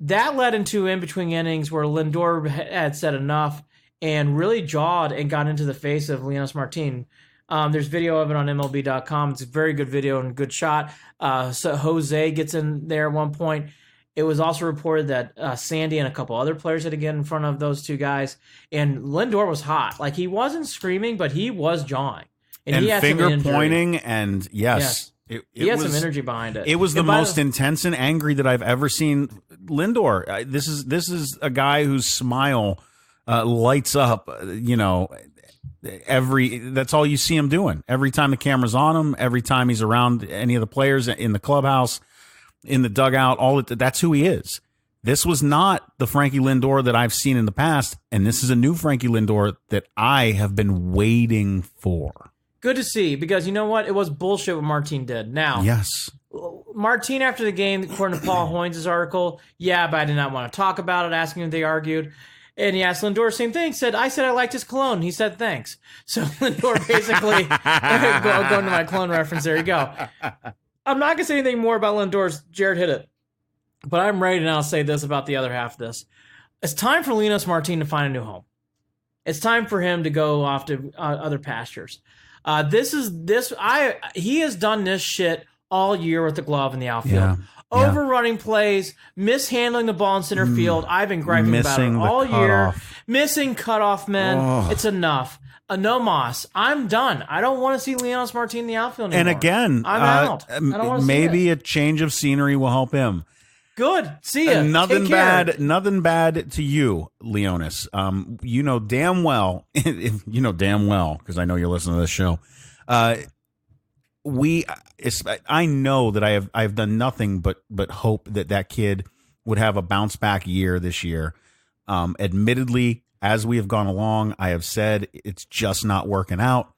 Speaker 4: That led into in-between innings where Lindor had said enough and really jawed and got into the face of Lindor Martin. There's video of it on MLB.com. It's a very good video and good shot. So Jose gets in there at one point. It was also reported that Sandy and a couple other players had to get in front of those two guys. And Lindor was hot. Like, he wasn't screaming, but he was jawing. And he had
Speaker 3: finger
Speaker 4: some
Speaker 3: pointing, and yes.
Speaker 4: He had some energy behind it.
Speaker 3: It was the most intense and angry that I've ever seen Lindor. This is a guy whose smile lights up, that's all you see him doing. Every time the camera's on him, every time he's around any of the players in the clubhouse, in the dugout, that's who he is. This was not the Frankie Lindor that I've seen in the past, and this is a new Frankie Lindor that I have been waiting for.
Speaker 4: Good to see, because you know what? It was bullshit what Martin did. Now,
Speaker 3: yes,
Speaker 4: Martin, after the game, according to Paul Hoynes' article, but I did not want to talk about it, asking if they argued. And he asked Lindor the same thing. I said I liked his cologne. He said thanks. So Lindor basically, going to my cologne reference, there you go. I'm not going to say anything more about Lindor's. Jared hit it. But I'm ready to now say this about the other half of this. It's time for Lindor Martin to find a new home. It's time for him to go off to other pastures. He has done this shit all year with the glove in the outfield. Yeah. Overrunning plays, mishandling the ball in center field. I've been griping about it all year. Missing cutoff men. Oh. It's enough. No mas. I'm done. I don't want to see Lindor Martin in the outfield anymore.
Speaker 3: And again,
Speaker 4: I'm out. I don't want to
Speaker 3: maybe
Speaker 4: see
Speaker 3: a change of scenery will help him.
Speaker 4: Good. See ya.
Speaker 3: Nothing bad to you, Leonis. You know damn well, because I know you're listening to this show. I know that I've done nothing but hope that kid would have a bounce back year this year. Admittedly, as we have gone along, I have said it's just not working out.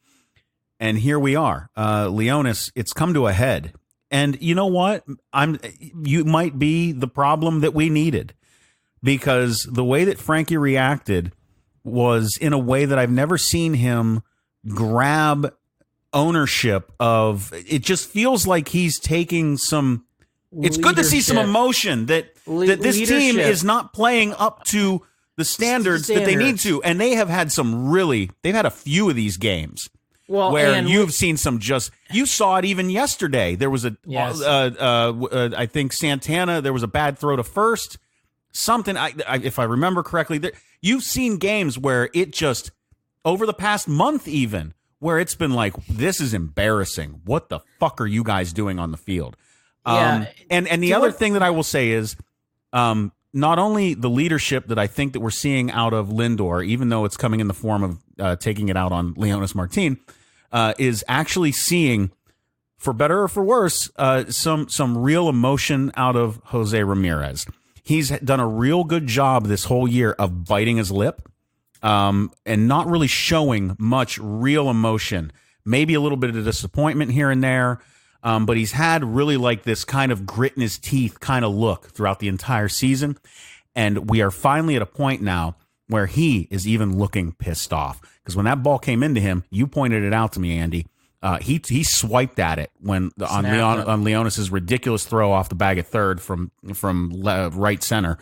Speaker 3: And here we are. Leonis, it's come to a head. And you know what? You might be the problem that we needed, because the way that Frankie reacted was in a way that I've never seen him grab ownership of. It just feels like he's taking some. It's good to see some emotion that this team is not playing up to the standards that they need to, and they have had they've had a few of these games.
Speaker 4: Well,
Speaker 3: where you've seen some you saw it even yesterday. There was I think Santana, there was a bad throw to first. Something, if I remember correctly, you've seen games where it just, over the past month even, where it's been like, this is embarrassing. What the fuck are you guys doing on the field? And the other thing that I will say is, not only the leadership that I think that we're seeing out of Lindor, even though it's coming in the form of taking it out on Lindor Martin, is actually seeing, for better or for worse, some real emotion out of Jose Ramirez. He's done a real good job this whole year of biting his lip and not really showing much real emotion. Maybe a little bit of disappointment here and there. But he's had really like this kind of grit in his teeth kind of look throughout the entire season. And we are finally at a point now where he is even looking pissed off. Because when that ball came into him, you pointed it out to me, Andy. He swiped at it on Leonis's ridiculous throw off the bag at third from right center.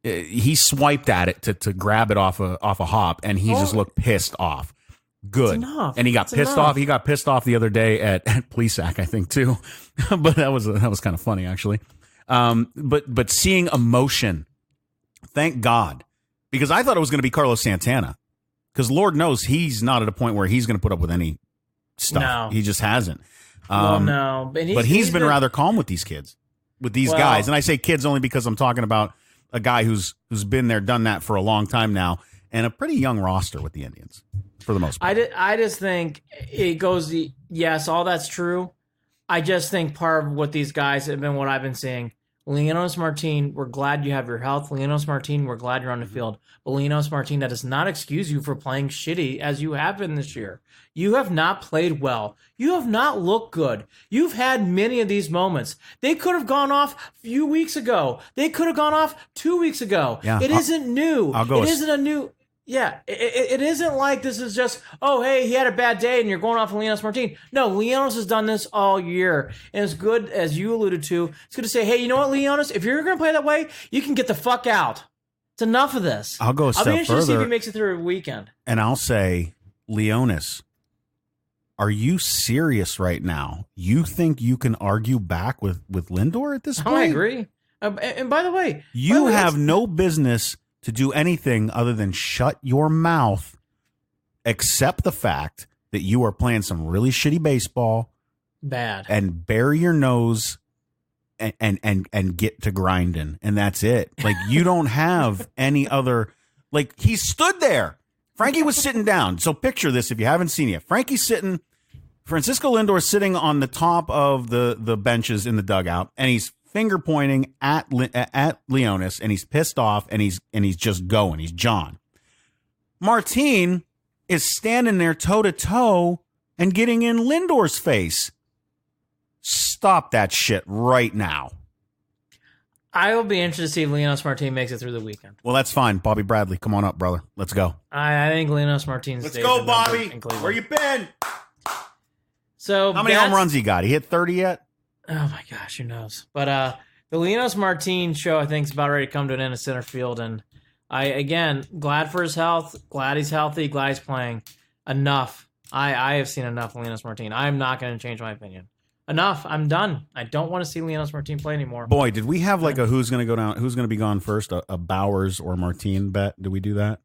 Speaker 3: He swiped at it to grab it off a hop, and he just looked pissed off. Good. And he got pissed off. He got pissed off the other day at Plesac, I think, too. But that was kind of funny, actually. But seeing emotion, thank God, because I thought it was going to be Carlos Santana, because Lord knows he's not at a point where he's going to put up with any stuff. No. He just hasn't.
Speaker 4: No.
Speaker 3: But he's been rather calm with these kids, with these guys. And I say kids only because I'm talking about a guy who's been there, done that for a long time now, and a pretty young roster with the Indians for the most part.
Speaker 4: I just think it goes. Yes, all that's true. I just think part of what these guys have been, what I've been seeing. Lindor Martin, we're glad you have your health. Lindor Martin, we're glad you're on the field. But Lindor Martin, that does not excuse you for playing shitty as you have been this year. You have not played well. You have not looked good. You've had many of these moments. They could have gone off a few weeks ago. They could have gone off 2 weeks ago.
Speaker 3: Yeah,
Speaker 4: it isn't new.
Speaker 3: It
Speaker 4: isn't a new... Yeah, it isn't like this is just, oh, hey, he had a bad day and you're going off on Lindor Martin. No, Leonis has done this all year. And it's good, as you alluded to, it's good to say, hey, you know what, Leonis? If you're going to play that way, you can get the fuck out. It's enough of this.
Speaker 3: I'll go a step
Speaker 4: I'll be interested to see if
Speaker 3: further,
Speaker 4: he makes it through a weekend.
Speaker 3: and I'll say, Leonis, are you serious right now? You think you can argue back with Lindor at this point?
Speaker 4: I agree. And by the way,
Speaker 3: You have no business to do anything other than shut your mouth, accept the fact that you are playing some really shitty baseball,
Speaker 4: bad,
Speaker 3: and bury your nose and get to grinding, and that's it. Like, you don't have any other. Like, he stood there. Frankie was sitting down. So picture this if you haven't seen it yet. Frankie's sitting. Francisco Lindor sitting on the top of the benches in the dugout, and he's finger pointing at Leonis, and he's pissed off, and he's just going. He's John. Martin is standing there toe to toe and getting in Lindor's face. Stop that shit right now.
Speaker 4: I will be interested to see if Leonis Martin makes it through the weekend.
Speaker 3: Well, that's fine. Bobby Bradley, come on up, brother. Let's go.
Speaker 4: I think Leonis Martin's.
Speaker 3: Let's go, Bobby. Where you been?
Speaker 4: So
Speaker 3: how many home runs he got? He hit 30 yet?
Speaker 4: Oh my gosh, who knows? But the Leonis Martin show, I think, is about ready to come to an end in center field. And again, glad for his health, glad he's healthy, glad he's playing. Enough. I have seen enough of Leonis Martin. I'm not going to change my opinion. Enough. I'm done. I don't want to see Leonis Martin play anymore.
Speaker 3: Boy, did we have like a who's going to go down, who's going to be gone first, a Bowers or Martin bet? Did we do that?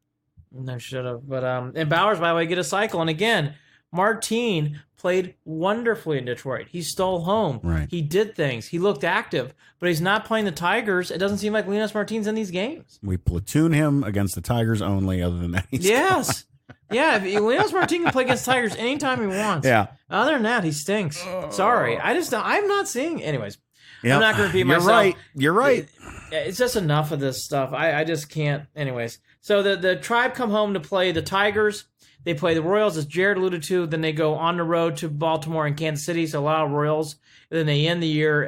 Speaker 4: No, should have. But and Bowers, by the way, get a cycle. And again, Martin played wonderfully in Detroit. He stole home.
Speaker 3: Right.
Speaker 4: He did things. He looked active, but he's not playing the Tigers. It doesn't seem like Leonis Martin's in these games.
Speaker 3: We platoon him against the Tigers only. Other than that,
Speaker 4: yes. Yeah, if Leonis Martin can play against Tigers anytime he wants.
Speaker 3: Yeah.
Speaker 4: Other than that, he stinks. Sorry. I'm not seeing. Anyways,
Speaker 3: yep.
Speaker 4: I'm not going to repeat myself.
Speaker 3: Right. You're right.
Speaker 4: It's just enough of this stuff. I just can't. Anyways, so the Tribe come home to play the Tigers. They play the Royals, as Jared alluded to. Then they go on the road to Baltimore and Kansas City, so a lot of Royals. And then they end the year,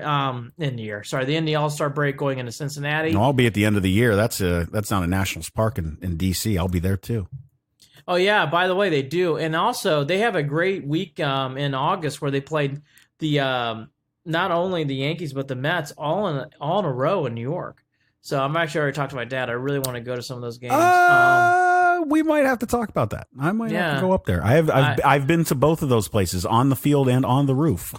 Speaker 4: they end the All-Star break going into Cincinnati.
Speaker 3: No, I'll be at the end of the year. That's not a Nationals Park in D.C. I'll be there too.
Speaker 4: Oh, yeah, by the way, they do. And also, they have a great week in August where they played the not only the Yankees, but the Mets all in a row in New York. So I'm actually already talked to my dad. I really want to go to some of those games.
Speaker 3: We might have to talk about that. I might have to go up there. I've been to both of those places, on the field and on the roof.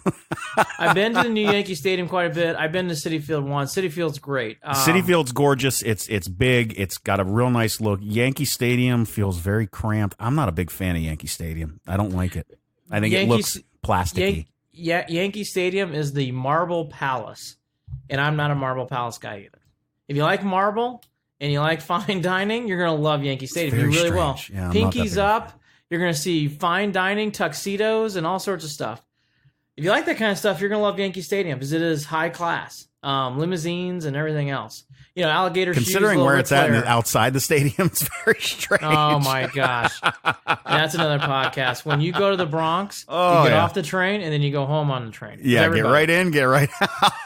Speaker 4: I've been to the new Yankee Stadium quite a bit. I've been to Citi Field once. Citi Field's great.
Speaker 3: Citi Field's gorgeous. It's big. It's got a real nice look. Yankee Stadium feels very cramped. I'm not a big fan of Yankee Stadium. I don't like it. I think it looks plasticky.
Speaker 4: Yankee Stadium is the Marble Palace, and I'm not a Marble Palace guy either. If you like marble and you like fine dining, you're going to love Yankee Stadium. You really will.
Speaker 3: Yeah,
Speaker 4: Pinkies up. You're going to see fine dining, tuxedos, and all sorts of stuff. If you like that kind of stuff, you're going to love Yankee Stadium because it is high class. Limousines and everything else. You know, alligator shoes.
Speaker 3: Considering where it's at outside the stadium, it's very strange.
Speaker 4: Oh, my gosh. That's another podcast. When you go to the Bronx, you get off the train, and then you go home on the train.
Speaker 3: Yeah, get right in, get right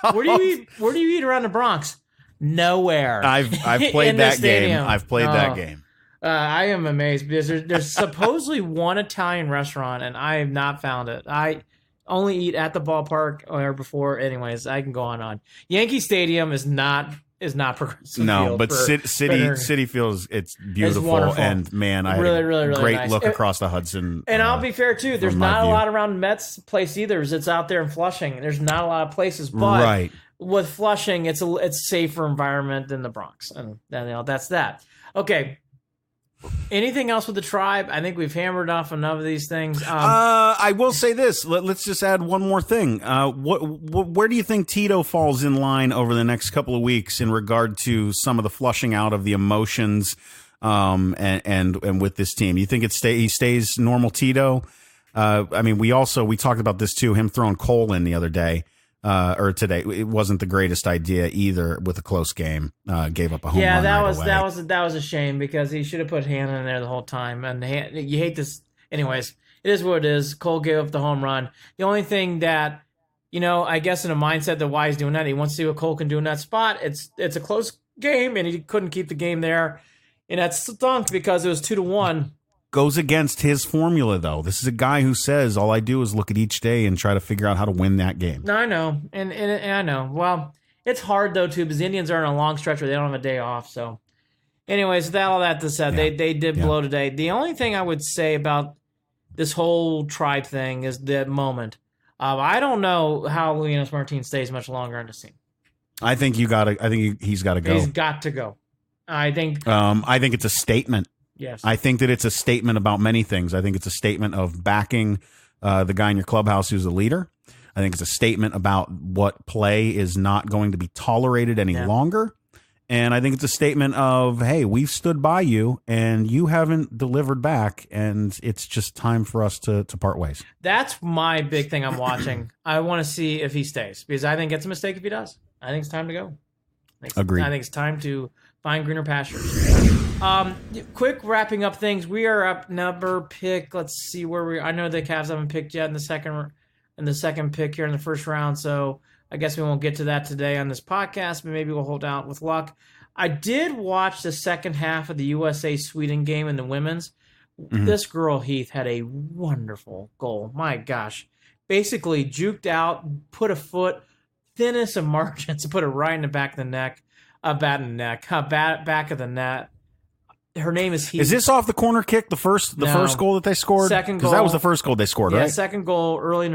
Speaker 3: out.
Speaker 4: Where do you eat around the Bronx? Nowhere.
Speaker 3: I've played that game. I've played that game.
Speaker 4: I am amazed because there's supposedly one Italian restaurant, and I have not found it. I only eat at the ballpark or before. Anyways, I can go on. Yankee Stadium is not Progressive
Speaker 3: no,
Speaker 4: Field
Speaker 3: but Citi Field, it's beautiful, and man, I really, had a great
Speaker 4: nice.
Speaker 3: look across the Hudson.
Speaker 4: And I'll be fair too. There's not a lot around Mets place either. It's out there in Flushing. There's not a lot of places, but with Flushing, it's a safer environment than the Bronx, and that's that. Okay, Anything else with the Tribe? I think we've hammered off enough of these things.
Speaker 3: I will say this. Let's just add one more thing. Where do you think Tito falls in line over the next couple of weeks in regard to some of the flushing out of the emotions and with this team? You think he stays normal Tito? I mean, we talked about this too, him throwing Cole in the other day. Or today, it wasn't the greatest idea either with a close game. Gave up a home run
Speaker 4: that
Speaker 3: right
Speaker 4: was
Speaker 3: away.
Speaker 4: that was a shame because he should have put Hannah in there the whole time. And you hate this, anyways. It is what it is. Cole gave up the home run. The only thing that, I guess in a mindset that why he's doing that, he wants to see what Cole can do in that spot. It's a close game, and he couldn't keep the game there, and that stunk because it was 2-1.
Speaker 3: Goes against his formula, though. This is a guy who says, all I do is look at each day and try to figure out how to win that game.
Speaker 4: No, I know. And I know. Well, it's hard, though, too, because the Indians are in a long stretch where they don't have a day off. So, anyways, all that to say, they did blow today. The only thing I would say about this whole Tribe thing is the moment. I don't know how Lindor and Martin stays much longer on the team.
Speaker 3: I think he's got to go.
Speaker 4: He's got to go. I think
Speaker 3: it's a statement.
Speaker 4: Yes.
Speaker 3: I think that it's a statement about many things. I think it's a statement of backing the guy in your clubhouse who's a leader. I think it's a statement about what play is not going to be tolerated any longer. And I think it's a statement of, hey, we've stood by you and you haven't delivered back, and it's just time for us to part ways.
Speaker 4: That's my big thing I'm watching. I want to see if he stays because I think it's a mistake if he does. I think it's time to go.
Speaker 3: Agreed.
Speaker 4: I think it's time to find greener pastures. Quick wrapping up things. We are up number pick. Let's see where we. I know the Cavs haven't picked yet in the second pick here in the first round. So I guess we won't get to that today on this podcast, but maybe we'll hold out with luck. I did watch the second half of the USA-Sweden game in the women's. Mm-hmm. This girl, Heath, had a wonderful goal. My gosh. Basically juked out, put a foot, thinnest of margins, put it right in the back of the neck. Back of the net. Her name is Heath.
Speaker 3: Is this off the corner kick? The first goal that they scored.
Speaker 4: Second goal.
Speaker 3: Because that was the first goal they scored, right?
Speaker 4: Second goal early in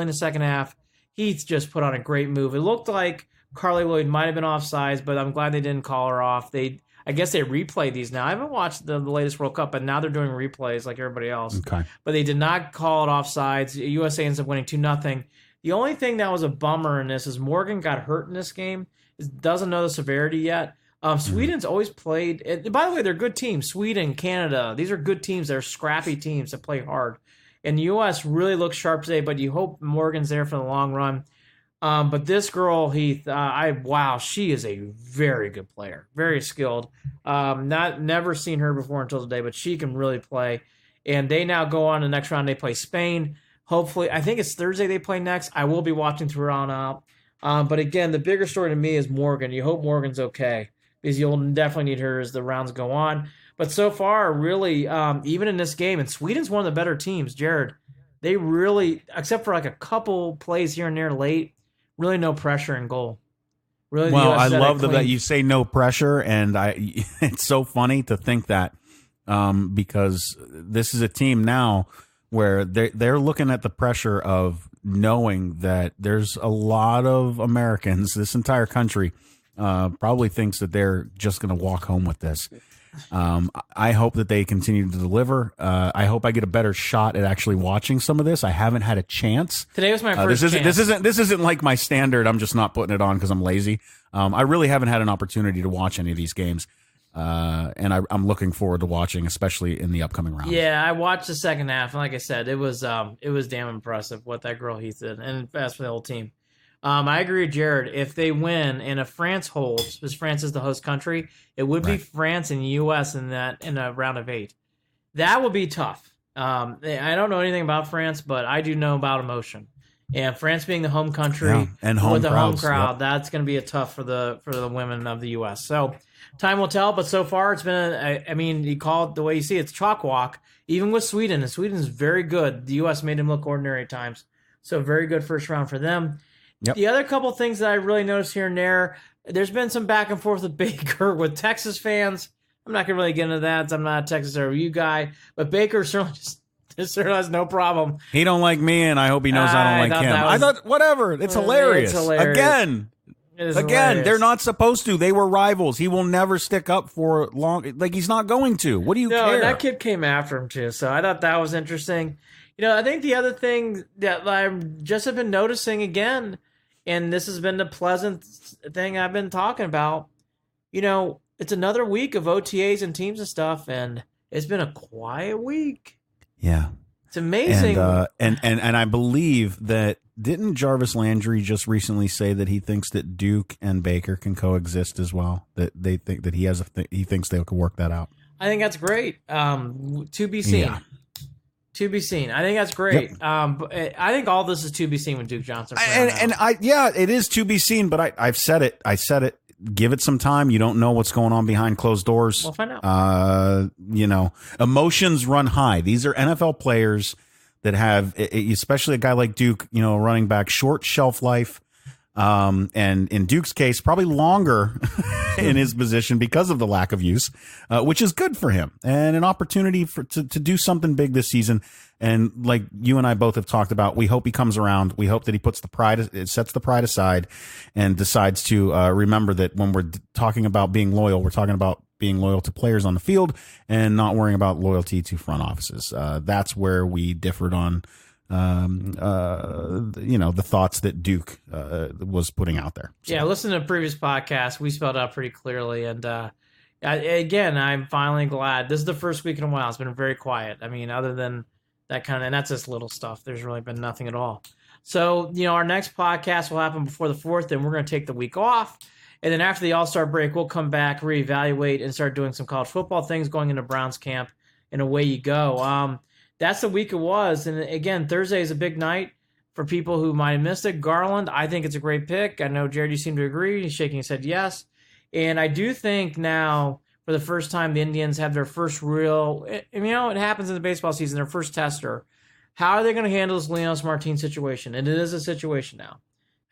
Speaker 4: the second half. Heath just put on a great move. It looked like Carly Lloyd might have been offsides, but I'm glad they didn't call her off. I guess they replay these now. I haven't watched the latest World Cup, but now they're doing replays like everybody else.
Speaker 3: Okay.
Speaker 4: But they did not call it offsides. USA ends up winning 2-0. The only thing that was a bummer in this is Morgan got hurt in this game. Doesn't know the severity yet. Sweden's always played. And by the way, they're good teams. Sweden, Canada, these are good teams. They're scrappy teams that play hard. And the U.S. really looks sharp today, but you hope Morgan's there for the long run. But this girl, Heath, she is a very good player, very skilled. Never seen her before until today, but she can really play. And they now go on the next round. They play Spain. Hopefully, I think it's Thursday they play next. I will be watching throughout out. But again, the bigger story to me is Morgan. You hope Morgan's okay because you'll definitely need her as the rounds go on. But so far, really, even in this game, and Sweden's one of the better teams, Jared, they really, except for like a couple plays here and there late, really no pressure in goal. Really,
Speaker 3: well, I love that you say no pressure, and it's so funny to think that because this is a team now where they're looking at the pressure of knowing that there's a lot of Americans, this entire country, probably thinks that they're just going to walk home with this. I hope that they continue to deliver. I hope I get a better shot at actually watching some of this. I haven't had a chance.
Speaker 4: Today was my first
Speaker 3: chance. This isn't like my standard. I'm just not putting it on because I'm lazy. I really haven't had an opportunity to watch any of these games. And I'm looking forward to watching, especially in the upcoming rounds.
Speaker 4: Yeah, I watched the second half, and like I said, it was damn impressive what that girl Heath did, and as for the whole team. I agree with Jared. If they win and if France holds, because France is the host country, it would be France and U.S. in a round of 8. That would be tough. I don't know anything about France, but I do know about emotion. And France being the home country
Speaker 3: and home
Speaker 4: with the
Speaker 3: crowds,
Speaker 4: home crowd, that's going to be a tough for the women of the U.S. So time will tell, but so far it's been you call it the way you see it, it's chalk walk, even with Sweden. And Sweden is very good. The U.S. made them look ordinary at times. So very good first round for them. Yep. The other couple things that I really noticed here and there's been some back and forth with Baker with Texas fans. I'm not going to really get into that. I'm not a Texas RU guy, but Baker certainly has no problem.
Speaker 3: He don't like me, and I hope he knows I don't like him. I thought, whatever. It's hilarious.
Speaker 4: It's hilarious.
Speaker 3: Again. Again, they're not supposed to. They were rivals. He will never stick up for long. Like, he's not going to. What do you care?
Speaker 4: And that kid came after him, too. So I thought that was interesting. I think the other thing that I've just have been noticing again, and this has been the pleasant thing I've been talking about, it's another week of OTAs and teams and stuff, and it's been a quiet week.
Speaker 3: Yeah.
Speaker 4: It's amazing.
Speaker 3: And I believe that, didn't Jarvis Landry just recently say that he thinks that Duke and Baker can coexist as well? That they think that he thinks they can work that out.
Speaker 4: I think that's great. To be seen.
Speaker 3: Yeah.
Speaker 4: To be seen. I think that's great.
Speaker 3: Yep.
Speaker 4: I think all this is to be seen with Duke Johnson.
Speaker 3: It is to be seen. But I've said it. I said it. Give it some time. You don't know what's going on behind closed doors.
Speaker 4: We'll find out.
Speaker 3: Emotions run high. These are NFL players that have, especially a guy like Duke, running back, short shelf life. And in Duke's case, probably longer in his position because of the lack of use, which is good for him and an opportunity to do something big this season. And like you and I both have talked about, we hope he comes around. We hope that he sets the pride aside and decides to remember that when we're talking about being loyal, we're talking about being loyal to players on the field and not worrying about loyalty to front offices. That's where we differed on the thoughts that Duke was putting out there. So.
Speaker 4: Yeah, listen to the previous podcast. We spelled out pretty clearly. And again, I'm finally glad. This is the first week in a while. It's been very quiet. I mean, other than that and that's just little stuff. There's really been nothing at all. So, our next podcast will happen before the 4th, and we're going to take the week off. And then after the All-Star break, we'll come back, reevaluate, and start doing some college football things going into Browns camp, and away you go. That's the week it was. And again, Thursday is a big night for people who might have missed it. Garland, I think it's a great pick. I know, Jared, you seem to agree. He's shaking his head yes. And I do think now, for the first time, the Indians have their first real, it happens in the baseball season, their first tester. How are they going to handle this Lindor and Martin situation? And it is a situation now.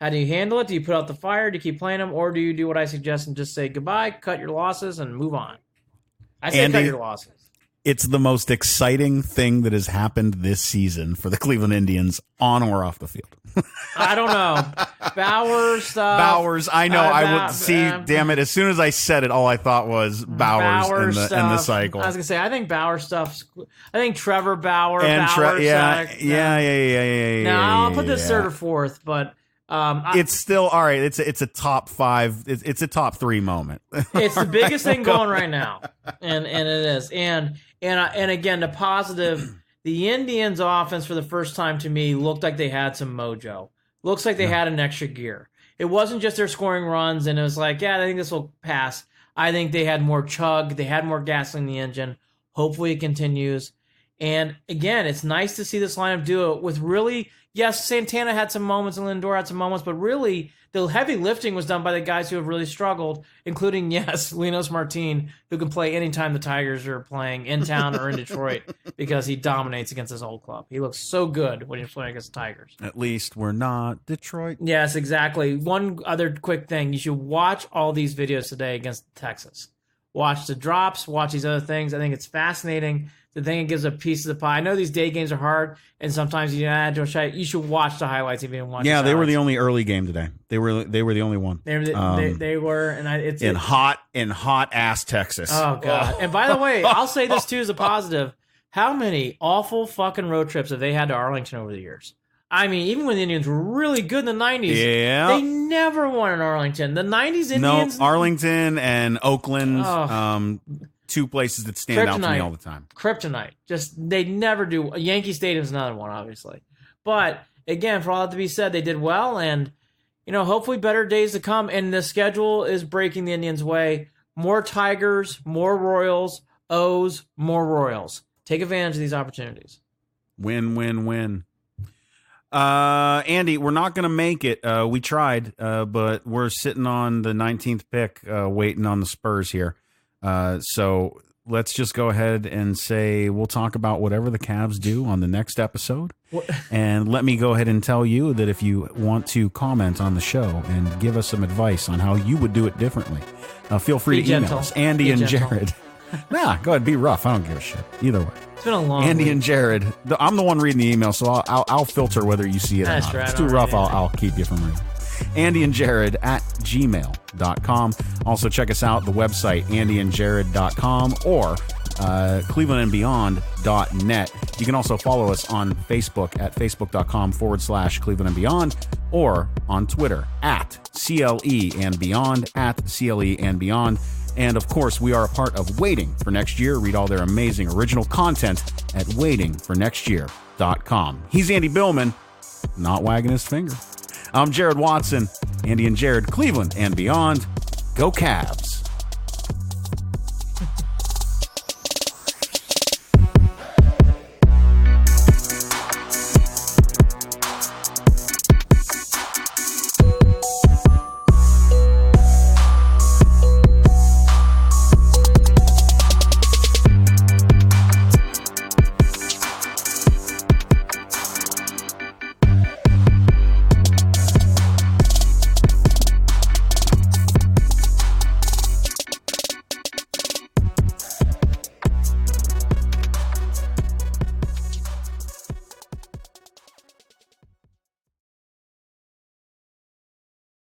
Speaker 4: How do you handle it? Do you put out the fire? Do you keep playing them? Or do you do what I suggest and just say goodbye, cut your losses, and move on? I say cut your losses.
Speaker 3: It's the most exciting thing that has happened this season for the Cleveland Indians on or off the field.
Speaker 4: I don't know. Bowers,
Speaker 3: I know. I would see. Damn it! As soon as I said it, all I thought was Bowers and the cycle.
Speaker 4: I was gonna say. I think Bauer stuff. I think Trevor Bauer.
Speaker 3: And
Speaker 4: Bauer,
Speaker 3: yeah.
Speaker 4: Now I'll put this third or fourth, but
Speaker 3: it's still all right. It's a top 5. It's a top 3 moment.
Speaker 4: It's the biggest thing going right now, and it is. And again, the positive. The Indians' offense, for the first time to me, looked like they had some mojo. Looks like they had an extra gear. It wasn't just their scoring runs, and it was like, I think this will pass. I think they had more chug. They had more gasoline in the engine. Hopefully it continues. And again, it's nice to see this lineup do it with really, yes, Santana had some moments and Lindor had some moments, but really the heavy lifting was done by the guys who have really struggled, including, yes, Lindor and Martin, who can play anytime the Tigers are playing in town or in Detroit because he dominates against his old club. He looks so good when he's playing against the Tigers.
Speaker 3: At least we're not Detroit.
Speaker 4: Yes, exactly. One other quick thing. You should watch all these videos today against Texas. Watch the drops, watch these other things. I think it's fascinating. The thing it gives a piece of the pie. I know these day games are hard, and sometimes you should watch the highlights if you didn't watch.
Speaker 3: Yeah, they were the only early game today. They were the only one.
Speaker 4: They were, and it's
Speaker 3: in hot ass Texas.
Speaker 4: Oh god! And by the way, I'll say this too as a positive. How many awful fucking road trips have they had to Arlington over the years? I mean, even when the Indians were really good in the 90s, they never won in Arlington. The 90s Indians...
Speaker 3: No, Arlington and Oakland, 2 places that stand out to me all the time.
Speaker 4: Kryptonite. Just, they never do... Yankee Stadium's another one, obviously. But, again, for all that to be said, they did well, and, hopefully better days to come, and the schedule is breaking the Indians' way. More Tigers, more Royals, O's, more Royals. Take advantage of these opportunities.
Speaker 3: Win, win, win. Andy, we're not going to make it. We tried, but we're sitting on the 19th pick, waiting on the Spurs here. So let's just go ahead and say we'll talk about whatever the Cavs do on the next episode. And let me go ahead and tell you that if you want to comment on the show and give us some advice on how you would do it differently, feel free to email us, Andy and Jared. Nah, go ahead, be rough. I don't give a shit. Either way.
Speaker 4: It's been a long
Speaker 3: Andy
Speaker 4: week.
Speaker 3: And Jared. I'm the one reading the email, so I'll filter whether you see it or not. If it's too rough, I'll keep you from reading. Andy and Jarid at gmail.com. Also, check us out, the website, andyandjarid.com or clevelandandbeyond.net. You can also follow us on Facebook at facebook.com/Cleveland and Beyond or on Twitter at CLE and Beyond, at CLE and Beyond. And of course, we are a part of Waiting for Next Year. Read all their amazing original content at waitingfornextyear.com. He's Andy Billman, not wagging his finger. I'm Jared Watson, Andy and Jarid, Cleveland and Beyond. Go Cavs.